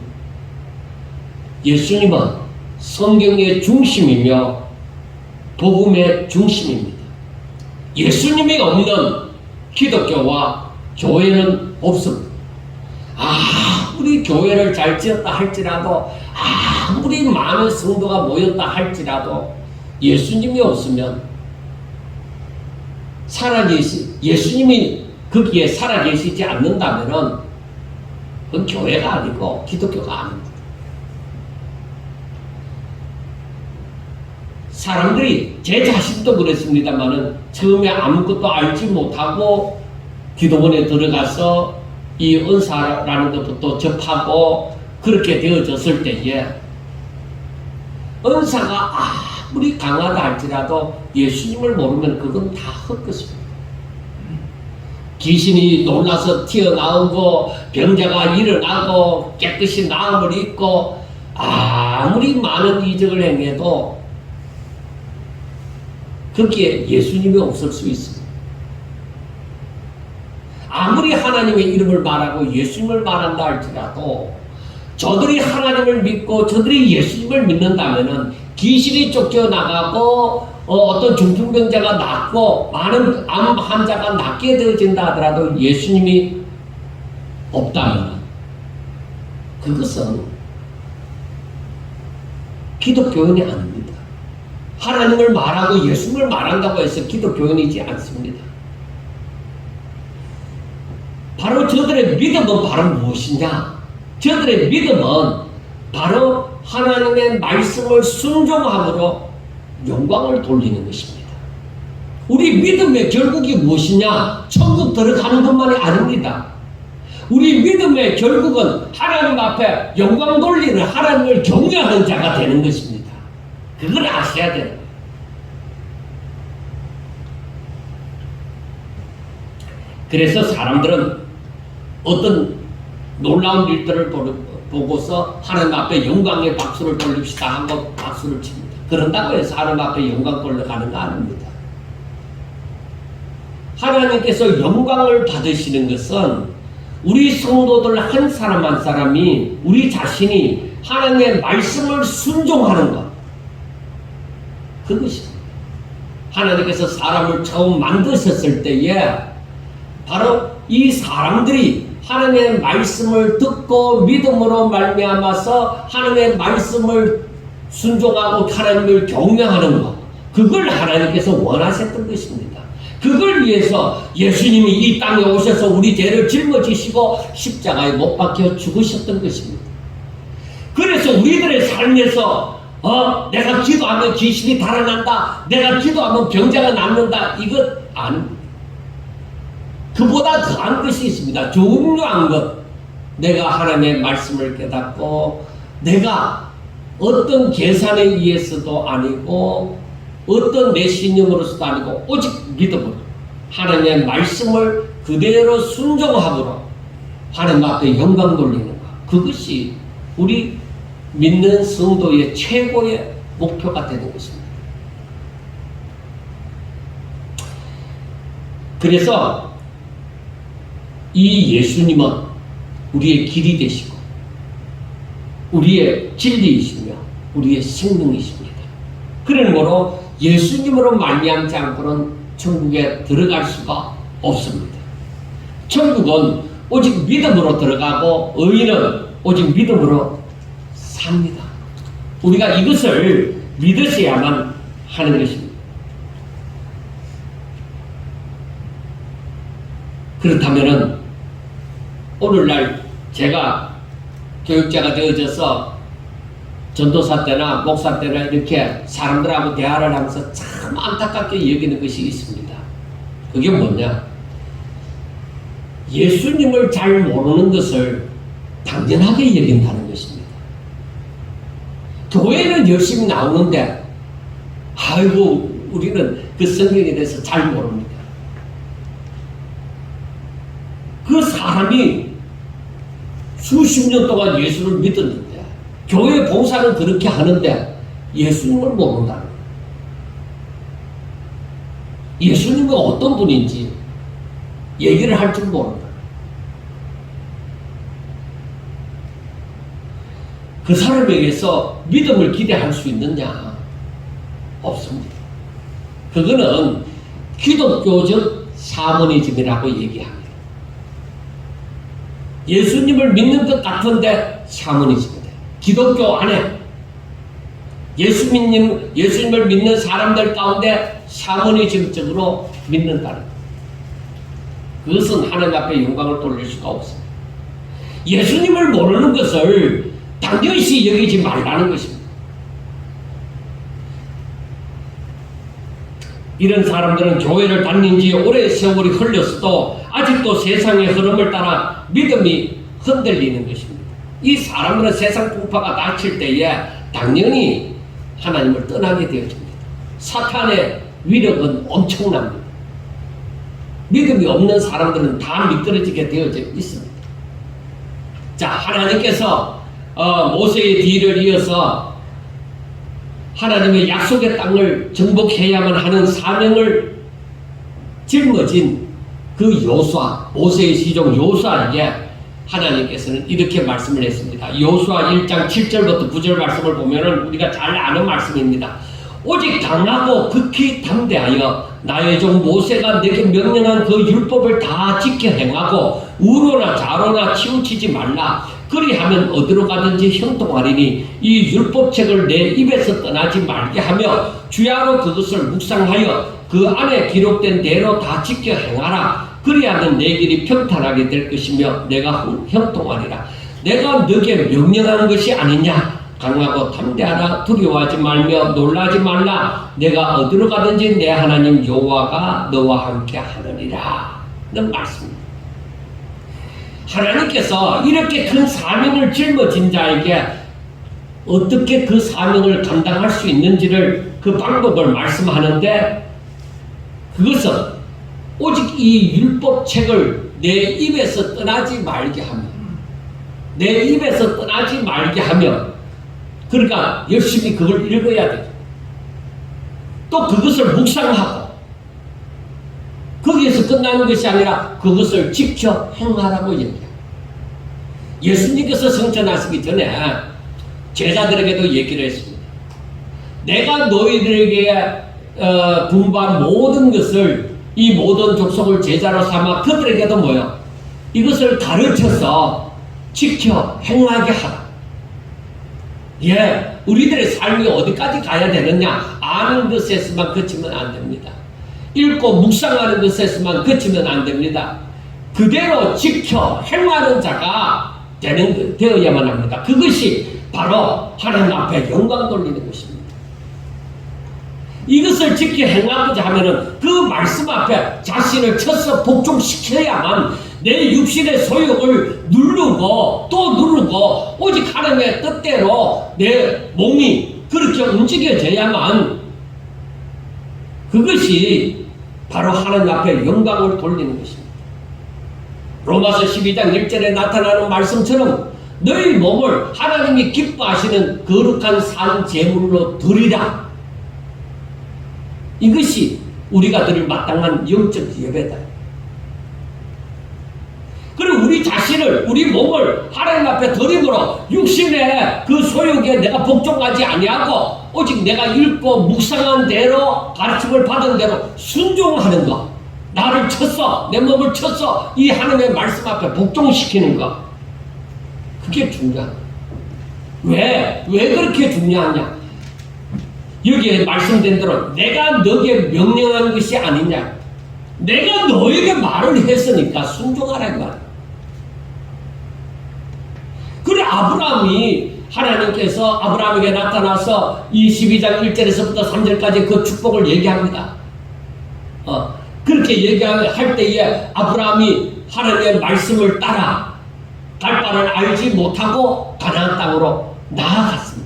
예수님은 성경의 중심이며 복음의 중심입니다. 예수님이 없는 기독교와 교회는 없습니다. 아무리 교회를 잘 지었다 할지라도 아무리 많은 성도가 모였다 할지라도 예수님이 없으면 예수님이 거기에 살아계시지 않는다면 그건 교회가 아니고 기독교가 아닙니다. 사람들이 제 자신도 그랬습니다만은 처음에 아무것도 알지 못하고 기도원에 들어가서 이 은사라는 것부터 접하고 그렇게 되어졌을 때에 은사가 아무리 강하다 할지라도 예수님을 모르면 그건 다 헛것입니다. 귀신이 놀라서 튀어나오고 병자가 일어나고 깨끗이 나음을 입고 아무리 많은 이적을 행해도 거기에 예수님이 없을 수 있습니다. 아무리 하나님의 이름을 말하고 예수님을 말한다 할지라도 저들이 하나님을 믿고 저들이 예수님을 믿는다면은 귀신이 쫓겨나가고 어떤 중풍병자가 낫고 많은 암 환자가 낫게 되어진다 하더라도 예수님이 없다면 그것은 기독교인이 아닙니다. 하나님을 말하고 예수님을 말한다고 해서 기독교인이지 않습니다. 바로 저들의 믿음은 바로 무엇이냐? 저들의 믿음은 바로 하나님의 말씀을 순종함으로 영광을 돌리는 것입니다. 우리 믿음의 결국이 무엇이냐? 천국 들어가는 것만이 아닙니다. 우리 믿음의 결국은 하나님 앞에 영광 돌리는 하나님을 경외하는 자가 되는 것입니다. 그걸 아셔야 돼요. 그래서 사람들은 어떤 놀라운 일들을 보고서 하나님 앞에 영광의 박수를 돌립시다 하고 박수를 칩니다. 그런다고 해서 하나님 앞에 영광 돌려가는 거 아닙니다. 하나님께서 영광을 받으시는 것은 우리 성도들 한 사람 한 사람이 우리 자신이 하나님의 말씀을 순종하는 것, 그것입니다. 하나님께서 사람을 처음 만드셨을 때에 바로 이 사람들이 하나님의 말씀을 듣고 믿음으로 말미암아서 하나님의 말씀을 순종하고 하나님을 경외하는 것, 그걸 하나님께서 원하셨던 것입니다. 그걸 위해서 예수님이 이 땅에 오셔서 우리 죄를 짊어지시고 십자가에 못 박혀 죽으셨던 것입니다. 그래서 우리들의 삶에서 내가 기도하면 귀신이 달아난다, 내가 기도하면 병자가 낫는다, 이것 아닙니다. 그보다 더한 것이 있습니다. 중요한 것, 내가 하나님의 말씀을 깨닫고 내가 어떤 계산에 의해서도 아니고 어떤 내 신념으로서도 아니고 오직 믿음으로 하나님의 말씀을 그대로 순종함으로 하나님 앞에 영광 돌리는 것, 그것이 우리 믿는 성도의 최고의 목표가 되는 것입니다. 그래서 이 예수님은 우리의 길이 되시고 우리의 진리이시며 우리의 생명이십니다. 그러므로 예수님으로 말미암지 않고는 천국에 들어갈 수가 없습니다. 천국은 오직 믿음으로 들어가고 의인은 오직 믿음으로 삽니다. 우리가 이것을 믿으셔야만 하는 것입니다. 그렇다면은 오늘날 제가 교육자가 되어져서 전도사 때나 목사 때나 이렇게 사람들하고 대화를 하면서 참 안타깝게 여기는 것이 있습니다. 그게 뭐냐? 예수님을 잘 모르는 것을 당연하게 여긴다는 것입니다. 교회는 열심히 나오는데 아이고 우리는 그 성경에 대해서 잘 모릅니다. 그 사람이 수십 년 동안 예수를 믿었는데 교회 봉사는 그렇게 하는데 예수님을 모른다는 거예요. 예수님은 어떤 분인지 얘기를 할 줄 모른다. 그 사람에게서 믿음을 기대할 수 있느냐? 없습니다. 그거는 기독교적 샤머니즘이라고 얘기합니다. 예수님을 믿는 것 같은데 샤머니즘이다. 기독교 안에 예수님을 믿는 사람들 가운데 샤머니즘적으로 믿는다는 것. 그것은 하나님 앞에 영광을 돌릴 수가 없습니다. 예수님을 모르는 것을 당연시 여기지 말라는 것입니다. 이런 사람들은 교회를 다닌 지 오래 세월이 흘렸어도 아직도 세상의 흐름을 따라 믿음이 흔들리는 것입니다. 이 사람들은 세상 풍파가 닥칠 때에 당연히 하나님을 떠나게 되어집니다. 사탄의 위력은 엄청납니다. 믿음이 없는 사람들은 다 미끄러지게 되어져 있습니다. 자, 하나님께서 모세의 뒤를 이어서 하나님의 약속의 땅을 정복해야만 하는 사명을 짊어진 그 요수아, 모세의 시종 요수아에게 하나님께서는 이렇게 말씀을 했습니다. 요수아 1장 7절부터 9절 말씀을 보면은 우리가 잘 아는 말씀입니다. 오직 강하고 극히 담대하여 나의 종 모세가 내게 명령한 그 율법을 다 지켜 행하고 우로나 좌로나 치우치지 말라. 그리하면 어디로 가든지 형통하리니 이 율법책을 내 입에서 떠나지 말게 하며 주야로 그것을 묵상하여 그 안에 기록된 대로 다 지켜 행하라. 그리하면 내 길이 평탄하게 될 것이며 내가 형통하리라. 내가 너게 명령한 것이 아니냐. 강하고 담대하라. 두려워하지 말며 놀라지 말라. 내가 어디로 가든지 내 하나님 여호와가 너와 함께 하느니라. 는 말씀입니다. 하나님께서 이렇게 큰 사명을 짊어진 자에게 어떻게 그 사명을 감당할 수 있는지를 그 방법을 말씀하는데, 그것은 오직 이 율법책을 내 입에서 떠나지 말게 하며, 내 입에서 떠나지 말게 하며, 그러니까 열심히 그걸 읽어야 되죠. 또 그것을 묵상하고, 거기에서 끝나는 것이 아니라 그것을 지켜 행하라고 얘기합니다. 예수님께서 성천하시기 전에 제자들에게도 얘기를 했습니다. 내가 너희들에게 분부한 모든 것을, 이 모든 족속을 제자로 삼아 그들에게도 뭐요? 이것을 가르쳐서 지켜 행하게 하라. 예, 우리들의 삶이 어디까지 가야 되느냐? 아는 것에서만 그치면 안 됩니다. 읽고 묵상하는 것에서만 그치면 안 됩니다. 그대로 지켜 행하는 자가 되어야만 합니다. 그것이 바로 하나님 앞에 영광 돌리는 것입니다. 이것을 지켜 행하고자 하면은 그 말씀 앞에 자신을 쳐서 복종시켜야만 내 육신의 소욕을 누르고 또 누르고 오직 하나님의 뜻대로 내 몸이 그렇게 움직여져야만 그것이 바로 하나님 앞에 영광을 돌리는 것입니다. 로마서 12장 1절에 나타나는 말씀처럼 너희 몸을 하나님이 기뻐하시는 거룩한 산 제물로 드리라. 이것이 우리가 드릴 마땅한 영적 예배다. 그리고 우리 자신을, 우리 몸을 하나님 앞에 드림으로 육신의 그 소욕에 내가 복종하지 아니하고 오직 내가 읽고 묵상한 대로 가르침을 받은 대로 순종하는 것, 나를 쳤어, 내 몸을 쳤어, 이 하나님의 말씀 앞에 복종시키는 것, 그게 중요하다. 왜 그렇게 중요하냐? 여기에 말씀된 대로 내가 너에게 명령한 것이 아니냐, 내가 너에게 말을 했으니까 순종하라 이 말. 그래, 아브라함이 하나님께서 아브라함에게 나타나서 이 12장 1절에서부터 3절까지 그 축복을 얘기합니다. 그렇게 얘기할 때에 아브라함이 하나님의 말씀을 따라 갈 바를 알지 못하고 가나안 땅으로 나아갔습니다.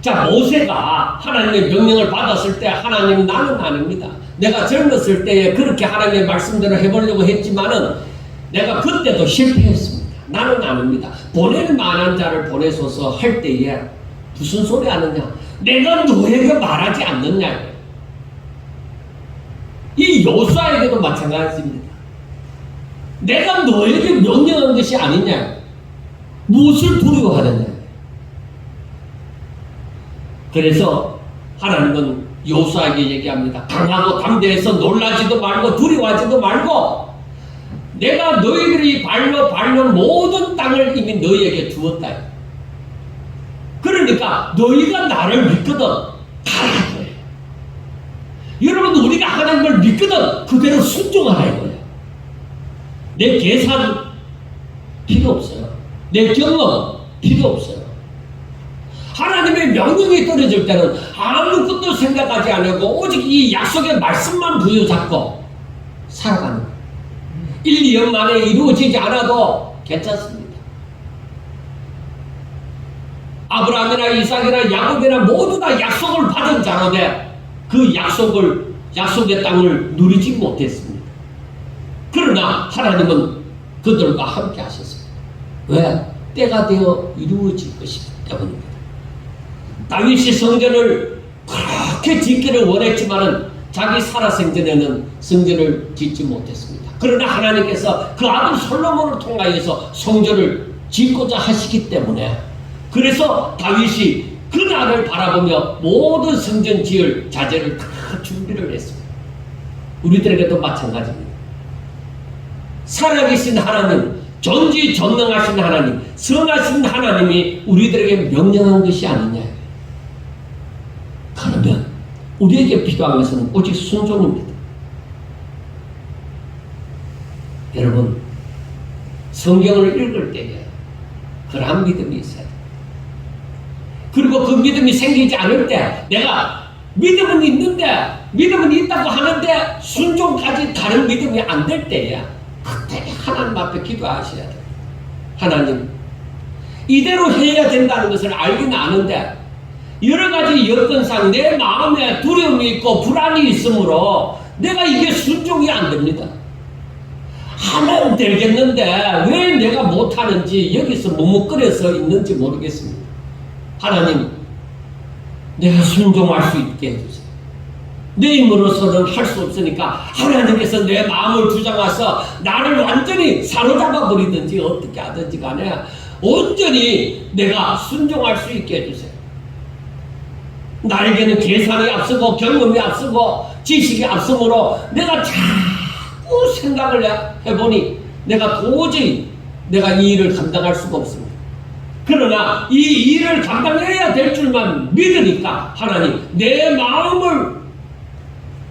자, 모세가 하나님의 명령을 받았을 때 하나님 나는 아닙니다. 내가 젊었을 때에 그렇게 하나님의 말씀대로 해보려고 했지만은 내가 그때도 실패했습니다. 나는 아닙니다. 보낼 만한 자를 보내소서 할 때에 무슨 소리 하느냐? 내가 너에게 말하지 않느냐? 이 요수아에게도 마찬가지입니다. 내가 너에게 명령한 것이 아니냐? 무엇을 두려워하느냐? 그래서 하나님은 요수아에게 얘기합니다. 강하고 담대해서 놀라지도 말고 두려워하지도 말고 내가 너희들이 밟는 모든 땅을 이미 너희에게 주었다. 그러니까 너희가 나를 믿거든 가라 이거예요. 여러분, 우리가 하나님을 믿거든 그대로 순종하라 이거예요. 내 계산 필요 없어요. 내 경험 필요 없어요. 하나님의 명령이 떨어질 때는 아무것도 생각하지 않고 오직 이 약속의 말씀만 부여잡고 살아가는 거예요. 1, 2년 만에 이루어지지 않아도 괜찮습니다. 아브라함이나 이삭이나 야곱이나 모두 다 약속을 받은 자로되 그 약속의 땅을 누리지 못했습니다. 그러나 하나님은 그들과 함께 하셨습니다. 왜? 때가 되어 이루어질 것이기 때문입니다. 다윗이 성전을 그렇게 짓기를 원했지만은 자기 살아생전에는 성전을 짓지 못했습니다. 그러나 하나님께서 그 아들 솔로몬을 통하여서 성전을 짓고자 하시기 때문에, 그래서 다윗이 그날을 바라보며 모든 성전 지을 자재를 다 준비를 했습니다. 우리들에게도 마찬가지입니다. 살아계신 하나님, 전지전능하신 하나님, 선하신 하나님이 우리들에게 명령한 것이 아니냐. 그러면 우리에게 필요한 것은 오직 순종입니다. 여러분, 성경을 읽을 때에 그러한 믿음이 있어야 돼요. 그리고 그 믿음이 생기지 않을 때, 내가 믿음은 있는데, 믿음은 있다고 하는데 순종까지 다른 믿음이 안 될 때에, 그때 하나님 앞에 기도하셔야 돼요. 하나님, 이대로 해야 된다는 것을 알긴 아는데 여러 가지 여건상 내 마음에 두려움이 있고 불안이 있으므로 내가 이게 순종이 안 됩니다. 하면 되겠는데 왜 내가 못하는지 여기서 머뭇거려서 있는지 모르겠습니다. 하나님, 내가 순종할 수 있게 해주세요. 내 힘으로서는 할 수 없으니까 하나님께서 내 마음을 주장하셔서 나를 완전히 사로잡아 버리든지 어떻게 하든지 간에 온전히 내가 순종할 수 있게 해주세요. 나에게는 계산이 앞서고 경험이 앞서고 지식이 앞서므로 내가 자꾸 생각을 해보니 내가 도저히 내가 이 일을 감당할 수가 없습니다. 그러나 이 일을 감당해야 될 줄만 믿으니까 하나님, 내 마음을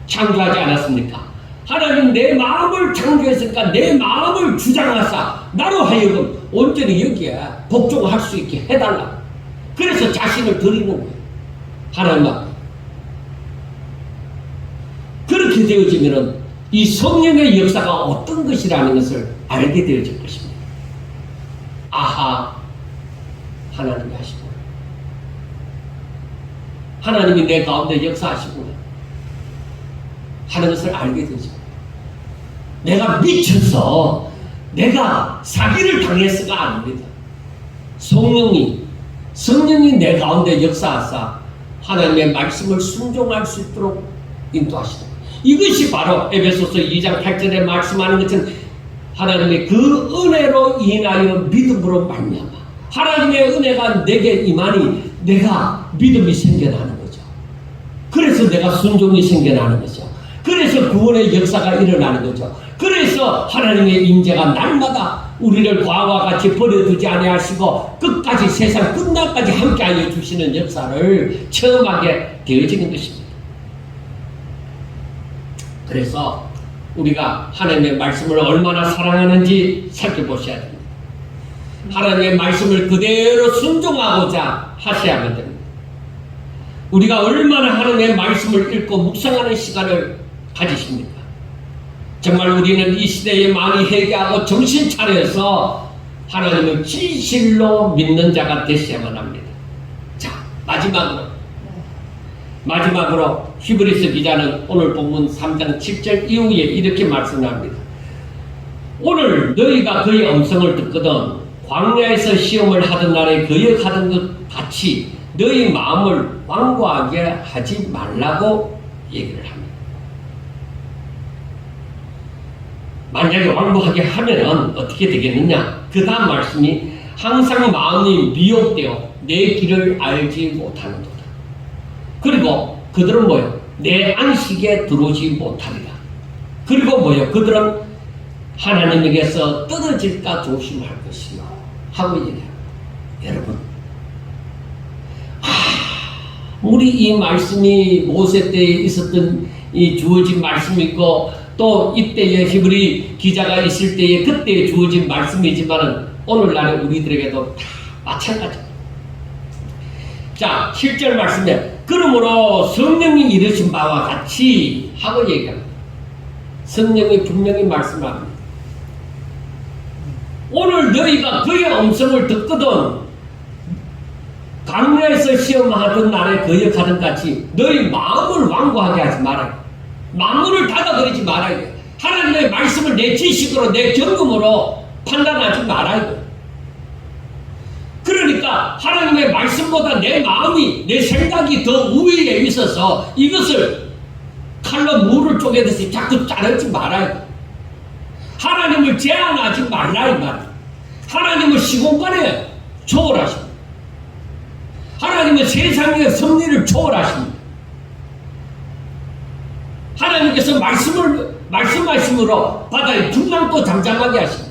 창조하지 않았습니까? 하나님, 내 마음을 창조했으니까 내 마음을 주장하사 나로 하여금 온전히 여기에 복종할 수 있게 해달라. 그래서 자신을 드리는 거예요. 하나님 앞에. 그렇게 되어지면 이 성령의 역사가 어떤 것이라는 것을 알게 되어질 것입니다. 아하, 하나님이 하시구나. 하나님이 내 가운데 역사하시구나 하는 것을 알게 되죠. 내가 미쳐서 내가 사기를 당했어가 아닙니다. 성령이 내 가운데 역사하사 하나님의 말씀을 순종할 수 있도록 인도하시다. 이것이 바로 에베소서 2장 8절에 말씀하는 것은 하나님의 그 은혜로 인하여 믿음으로 말미암아 하나님의 은혜가 내게 임하니 내가 믿음이 생겨나는 거죠. 그래서 내가 순종이 생겨나는 거죠. 그래서 구원의 역사가 일어나는 거죠. 그래서 하나님의 임재가 날마다 우리를 과와 같이 버려두지 아니하시고 끝까지 세상 끝날까지 함께하여 주시는 역사를 체험하게 되어지는 것입니다. 그래서 우리가 하나님의 말씀을 얼마나 사랑하는지 살펴보셔야 됩니다. 하나님의 말씀을 그대로 순종하고자 하셔야만 됩니다. 우리가 얼마나 하나님의 말씀을 읽고 묵상하는 시간을 가지십니까? 정말 우리는 이 시대에 많이 회개하고 정신 차려서 하나님을 진실로 믿는 자가 되셔야만 합니다. 자, 마지막으로 히브리서 기자는 오늘 본문 3장 7절 이후에 이렇게 말씀합니다. 오늘 너희가 그의 음성을 듣거든 광야에서 시험을 하던 날에 거역하던 것 같이 너희 마음을 완고하게 하지 말라고 얘기를 합니다. 만약에 완고하게 하면 어떻게 되겠느냐? 그 다음 말씀이 항상 마음이 미혹되어 내 길을 알지 못하는도다. 그리고 그들은 뭐요? 내 안식에 들어오지 못하리라. 그리고 뭐요? 그들은 하나님에게서 떨어질까 조심할 것이요 하고 얘기합니다. 여러분, 우리 이 말씀이 모세 때에 있었던 이 주어진 말씀이 있고 또 이때의 히브리 기자가 있을 때에 그때 주어진 말씀이지만 오늘날의 우리들에게도 다 마찬가지입니다. 자, 7절 말씀에 그러므로 성령이 이르신 바와 같이 하고 얘기합니다. 성령이 분명히 말씀합니다. 오늘 너희가 그의 음성을 듣거든 강야에서 시험하던 날에 거역하던 같이 너희 마음을 완고하게 하지 말아요. 마음을 닫아버리지 말아요. 하나님의 말씀을 내 지식으로 내 경험으로 판단하지 말아요. 그러니까 하나님의 말씀보다 내 마음이 내 생각이 더 우위에 있어서 이것을 칼로 물을 쪼개듯이 자꾸 자르지 말아요. 하나님을 제한하지 말라 이 말이에요. 하나님은 시공간에 초월하십니다. 하나님은 세상의 섭리를 초월하십니다. 하나님께서 말씀하심으로 바다의 풍랑도 잠잠하게 하십니다.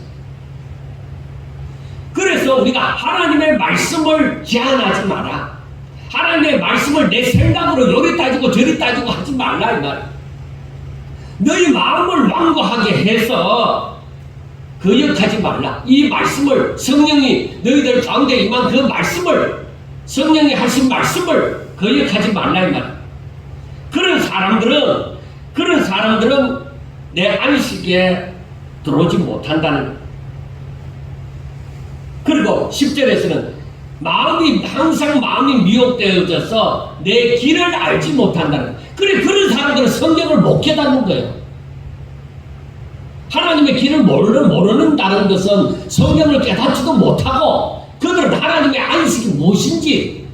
그래서 우리가 하나님의 말씀을 제한하지 마라. 하나님의 말씀을 내 생각으로 요리 따지고 저리 따지고 하지 말라 이 말이에요. 너희 마음을 완고하게 해서 거역하지 말라. 이 말씀을 성령이 너희들 가운데 임한 그 말씀을 성령이 하신 말씀을 거역하지 말라 이 말이에요. 그런 사람들은 내 안식에 들어오지 못한다는 거예요. 그리고 10절에서는 항상 마음이 미혹되어져서 내 길을 알지 못한다는 거예요. 그런 사람들은 성경을 못 깨닫는 거예요. 하나님의 길을 모르는다는 것은 성경을 깨닫지도 못하고 그들은 하나님의 안식이 무엇인지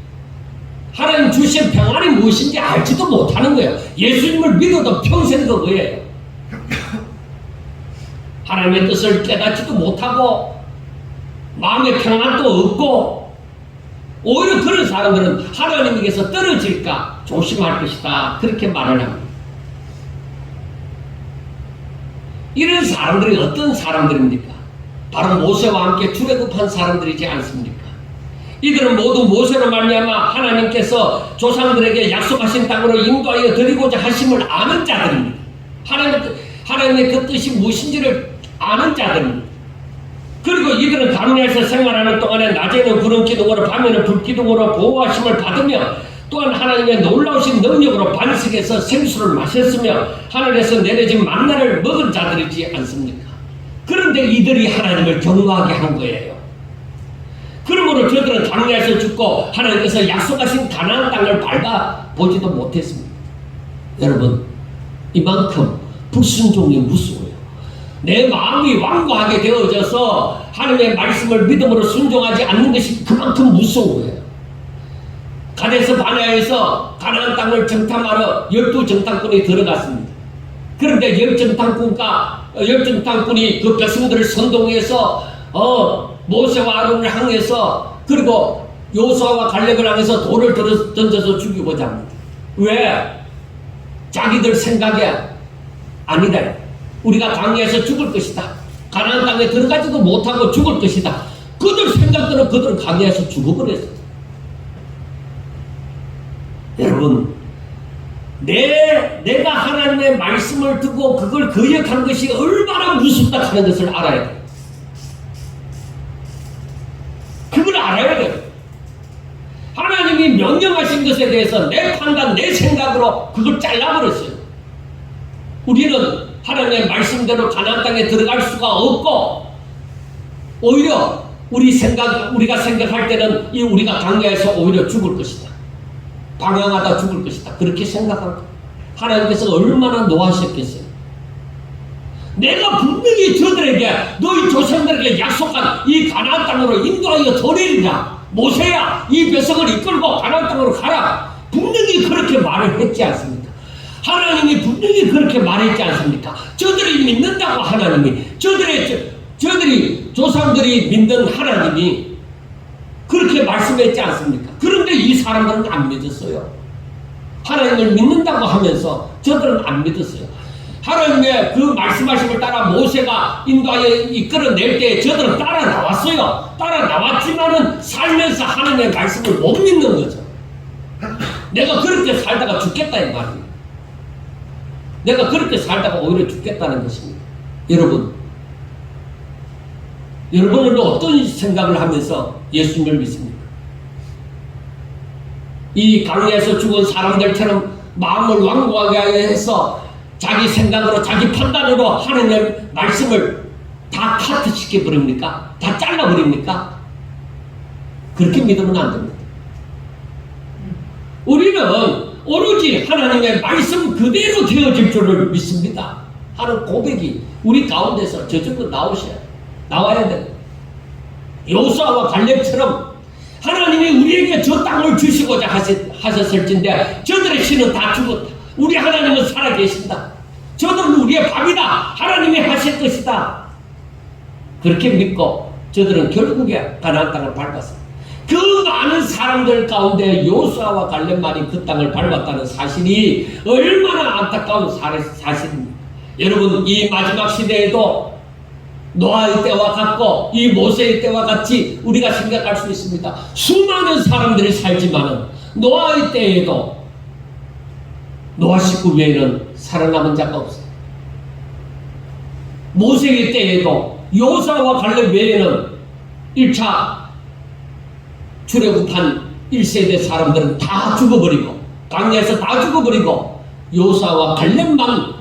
하나님 주신 평안이 무엇인지 알지도 못하는 거예요. 예수님을 믿어도 평생 그거예요. 하나님의 뜻을 깨닫지도 못하고 마음의 평안도 없고 오히려 그런 사람들은 하나님에게서 떨어질까 조심할 것이다. 그렇게 말을 합니다. 이런 사람들이 어떤 사람들입니까? 바로 모세와 함께 출애굽한 사람들이지 않습니까? 이들은 모두 모세로 말미암아 하나님께서 조상들에게 약속하신 땅으로 인도하여 드리고자 하심을 아는 자들입니다. 하나님의 그 뜻이 무엇인지를 아는 자들입니다. 그리고 이들은 광야에서 생활하는 동안에 낮에는 구름 기둥으로 밤에는 불 기둥으로 보호하심을 받으며 또한 하나님의 놀라우신 능력으로 반석에서 생수를 마셨으며 하늘에서 내려진 만나를 먹은 자들이지 않습니까? 그런데 이들이 하나님을 경외하게 한 거예요. 그러므로 저들은 광야에서 죽고 하나님께서 약속하신 가나안 땅을 밟아보지도 못했습니다. 여러분, 이만큼 불순종이 무서워요. 내 마음이 완고하게 되어져서 하나님의 말씀을 믿음으로 순종하지 않는 것이 그만큼 무서워요. 가데스 바네아에서 가나안 땅을 정탐하러 12정탐꾼이 들어갔습니다. 그런데 10정탐꾼이 그 백성들을 선동해서 모세와 아론을 향해서 그리고 요수아와 갈렙을 향해서 돌을 던져서 죽이고자 합니다. 왜? 자기들 생각에 아니다. 우리가 광야에서 죽을 것이다. 가나안 땅에 들어가지도 못하고 죽을 것이다. 그들 생각대로 그들은 광야에서 죽어버렸어요. 여러분, 내가 하나님의 말씀을 듣고 그걸 거역한 것이 얼마나 무섭다 하는 것을 알아야 돼요. 그걸 알아야 돼요. 하나님이 명령하신 것에 대해서 내 판단, 내 생각으로 그걸 잘라버렸어요. 우리는 하나님의 말씀대로 가나안 땅에 들어갈 수가 없고 오히려 우리가 생각할 때는 우리가 광야에서 오히려 죽을 것이다. 방황하다 죽을 것이다. 그렇게 생각한 거예요. 하나님께서 얼마나 노하셨겠어요. 내가 분명히 저들에게 너희 조상들에게 약속한 이 가나안 땅으로 인도하여 도리리라. 모세야, 이 백성을 이끌고 가나안 땅으로 가라. 분명히 그렇게 말을 했지 않습니까? 하나님이 분명히 그렇게 말했지 않습니까? 저들이 믿는다고 하나님이 저들이 조상들이 믿는 하나님이 그렇게 말씀했지 않습니까? 그런데 이 사람들은 안 믿었어요. 하나님을 믿는다고 하면서 저들은 안 믿었어요. 하나님의 그 말씀하심을 따라 모세가 인도하여 이끌어낼 때 저들은 따라 나왔어요. 따라 나왔지만은 살면서 하나님의 말씀을 못 믿는 거죠. 내가 그렇게 살다가 죽겠다 이 말이에요. 내가 그렇게 살다가 오히려 죽겠다는 것입니다. 여러분은 어떤 생각을 하면서 예수님을 믿습니까? 이 광야에서 죽은 사람들처럼 마음을 완고하게 해서 자기 생각으로 자기 판단으로 하나님의 말씀을 다 카트시켜 버립니까? 다 잘라 버립니까? 그렇게 믿으면 안 됩니다. 우리는 오로지 하나님의 말씀 그대로 되어질 줄을 믿습니다 하는 고백이 우리 가운데서 저절로 나와야 됩니다. 여호수아와 갈렙처럼 하나님이 우리에게 저 땅을 주시고자 하셨을진데 저들의 신은 다 죽었다. 우리 하나님은 살아계신다. 저들은 우리의 밥이다. 하나님이 하실 것이다. 그렇게 믿고 저들은 결국에 가나안 땅을 밟았습니다. 그 많은 사람들 가운데 여호수아와 갈렙만이 그 땅을 밟았다는 사실이 얼마나 안타까운 사실입니다. 여러분, 이 마지막 시대에도 노아의 때와 같고 이 모세의 때와 같이 우리가 생각할 수 있습니다. 수많은 사람들이 살지만은 노아의 때에도 노아 식구 외에는 살아남은 자가 없어요. 모세의 때에도 여호수아와 갈렙 외에는 1차 출애굽한 1세대 사람들은 다 죽어버리고 광야에서 다 죽어버리고 여호수아와 갈렙만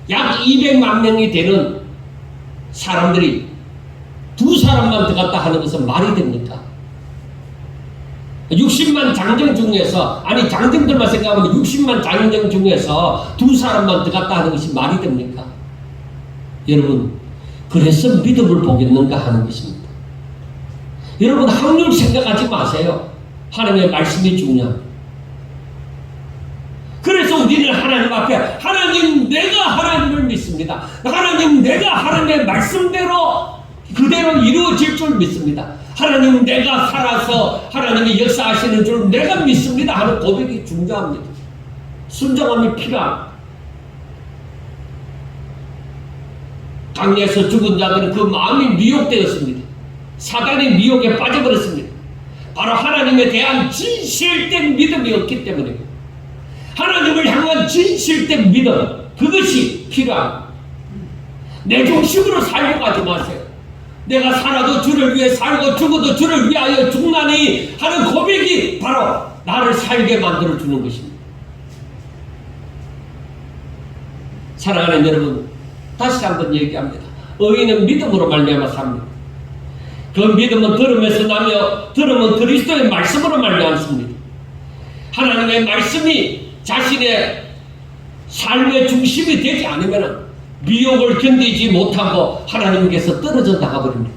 약 200만 명이 되는 사람들이 두 사람만 들어갔다 하는 것은 말이 됩니까? 60만 장정 중에서, 아니 장정들만 생각하면 60만 장정 중에서 두 사람만 들어갔다 하는 것이 말이 됩니까? 여러분, 그래서 믿음을 보겠는가 하는 것입니다. 여러분, 확률 생각하지 마세요. 하나님의 말씀이 중요합니다. 그래서 우리는 하나님 앞에 하나님, 내가 하나님을 믿습니다. 하나님, 내가 하나님의 말씀대로 그대로 이루어질 줄 믿습니다. 하나님, 내가 살아서 하나님이 역사하시는 줄 내가 믿습니다 하는 고백이 중요합니다. 순종함이 필요합니다. 강야에서 죽은 자들은 그 마음이 미혹되었습니다. 사단의 미혹에 빠져버렸습니다. 바로 하나님에 대한 진실된 믿음이 없기 때문입니다. 하나님을 향한 진실된 믿음, 그것이 필요합니다. 내 중심으로 살려고 하지 마세요. 내가 살아도 주를 위해 살고 죽어도 주를 위하여 죽나니 하는 고백이 바로 나를 살게 만들어주는 것입니다. 사랑하는 여러분, 다시 한번 얘기합니다. 의인은 믿음으로 말미암아 삽니다. 그 믿음은 들음에서 나며 들음은 그리스도의 말씀으로 말미암습니다. 하나님의 말씀이 자신의 삶의 중심이 되지 않으면 미혹을 견디지 못하고 하나님께서 떨어져 나가버립니다.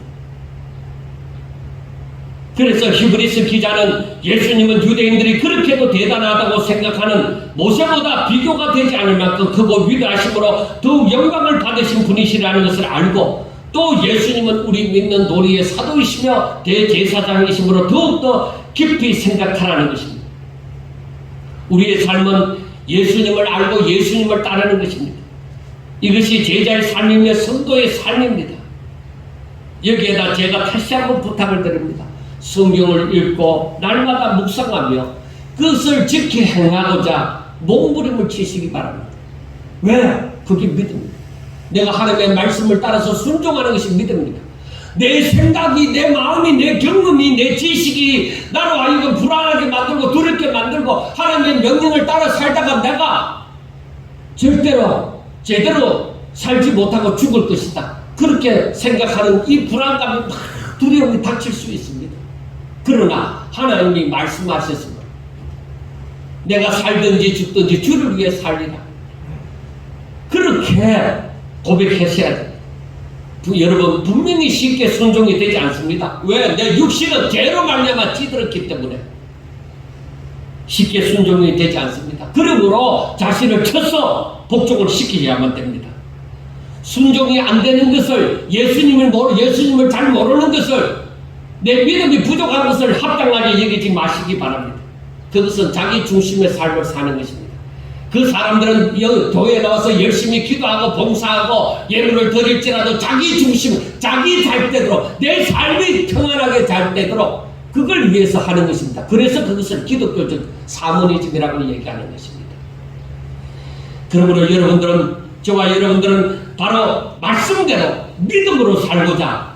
그래서 히브리서 기자는 예수님은 유대인들이 그렇게도 대단하다고 생각하는 모세보다 비교가 되지 않을 만큼 크고 위대하심으로 더욱 영광을 받으신 분이시라는 것을 알고, 또 예수님은 우리 믿는 도리의 사도이시며 대제사장이시므로 더욱더 깊이 생각하라는 것입니다. 우리의 삶은 예수님을 알고 예수님을 따르는 것입니다. 이것이 제자의 삶이며 성도의 삶입니다. 여기에다 제가 다시 한번 부탁을 드립니다. 성경을 읽고 날마다 묵상하며 그것을 지켜 행하고자 몸부림을 치시기 바랍니다. 왜? 그게 믿음입니다. 내가 하나님의 말씀을 따라서 순종하는 것이 믿음입니다. 내 생각이, 내 마음이, 내 경험이, 내 지식이 나로 하여금 불안하게 만들고 두렵게 만들고 하나님의 명령을 따라 살다가 내가 절대로 제대로 살지 못하고 죽을 것이다, 그렇게 생각하는 이 불안감이 막 두려움이 닥칠 수 있습니다. 그러나 하나님이 말씀하셨습니다. 내가 살든지 죽든지 주를 위해 살리라. 그렇게 고백하셔야 됩니다. 여러분, 분명히 쉽게 순종이 되지 않습니다. 왜? 내 육신은 죄로 말미암아 찌들었기 때문에 쉽게 순종이 되지 않습니다. 그러므로 자신을 쳐서 복종을 시키셔야만 됩니다. 순종이 안 되는 것을, 예수님을 잘 모르는 것을, 내 믿음이 부족한 것을 합당하게 여기지 마시기 바랍니다. 그것은 자기 중심의 삶을 사는 것입니다. 그 사람들은 교회에 나와서 열심히 기도하고 봉사하고 예물을 드릴지라도 자기 중심, 자기 잘 되도록, 내 삶이 평안하게 잘 되도록 그걸 위해서 하는 것입니다. 그래서 그것을 기독교적 사모니즘이라고 얘기하는 것입니다. 그러므로 저와 여러분들은 바로 말씀대로 믿음으로 살고자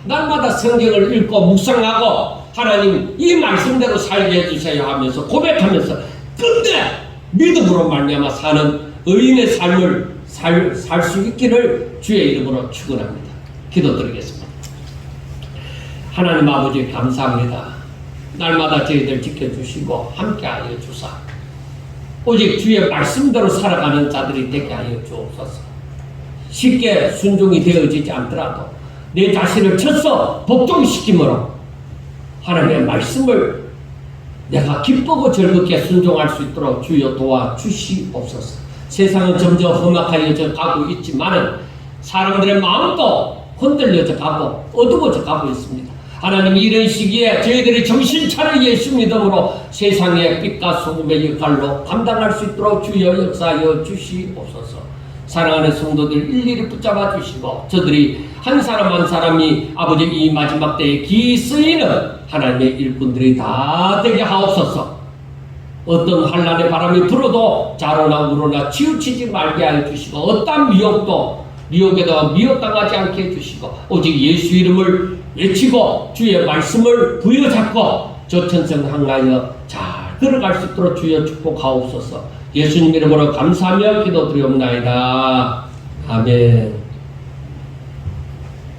날마다 성경을 읽고 묵상하고 하나님 이 말씀대로 살게 해주세요 하면서 고백하면서, 근데 믿음으로 말미암아 사는 의인의 삶을 살 수 있기를 주의 이름으로 축원합니다. 기도드리겠습니다. 하나님 아버지 감사합니다. 날마다 저희들 지켜주시고 함께하여 주사 오직 주의 말씀대로 살아가는 자들이 되게 하여 주옵소서. 쉽게 순종이 되어지지 않더라도 내 자신을 쳐서 복종시킴으로 하나님의 말씀을 내가 기쁘고 즐겁게 순종할 수 있도록 주여 도와주시옵소서. 세상은 점점 험악하여져 가고 있지만은 사람들의 마음도 흔들려져 가고 어두워져 가고 있습니다. 하나님 이런 시기에 저희들이 정신 차려 예수 믿음으로 세상의 빛과 소금의 역할로 감당할 수 있도록 주여 역사하여 주시옵소서. 사랑하는 성도들 일일이 붙잡아 주시고 저들이 한 사람 한 사람이 아버지 이 마지막 때에 기 쓰이는 하나님의 일꾼들이 다 되게 하옵소서. 어떤 환난의 바람이 불어도 자로나 우로나 치우치지 말게 하여 주시고 어떤 미혹에도 미혹당하지 않게 해주시고 오직 예수 이름을 외치고 주의 말씀을 부여잡고 조천성 향하여 잘 걸어갈 수 있도록 주여 축복하옵소서. 예수님 이름으로 감사하며 기도드리옵나이다. 아멘.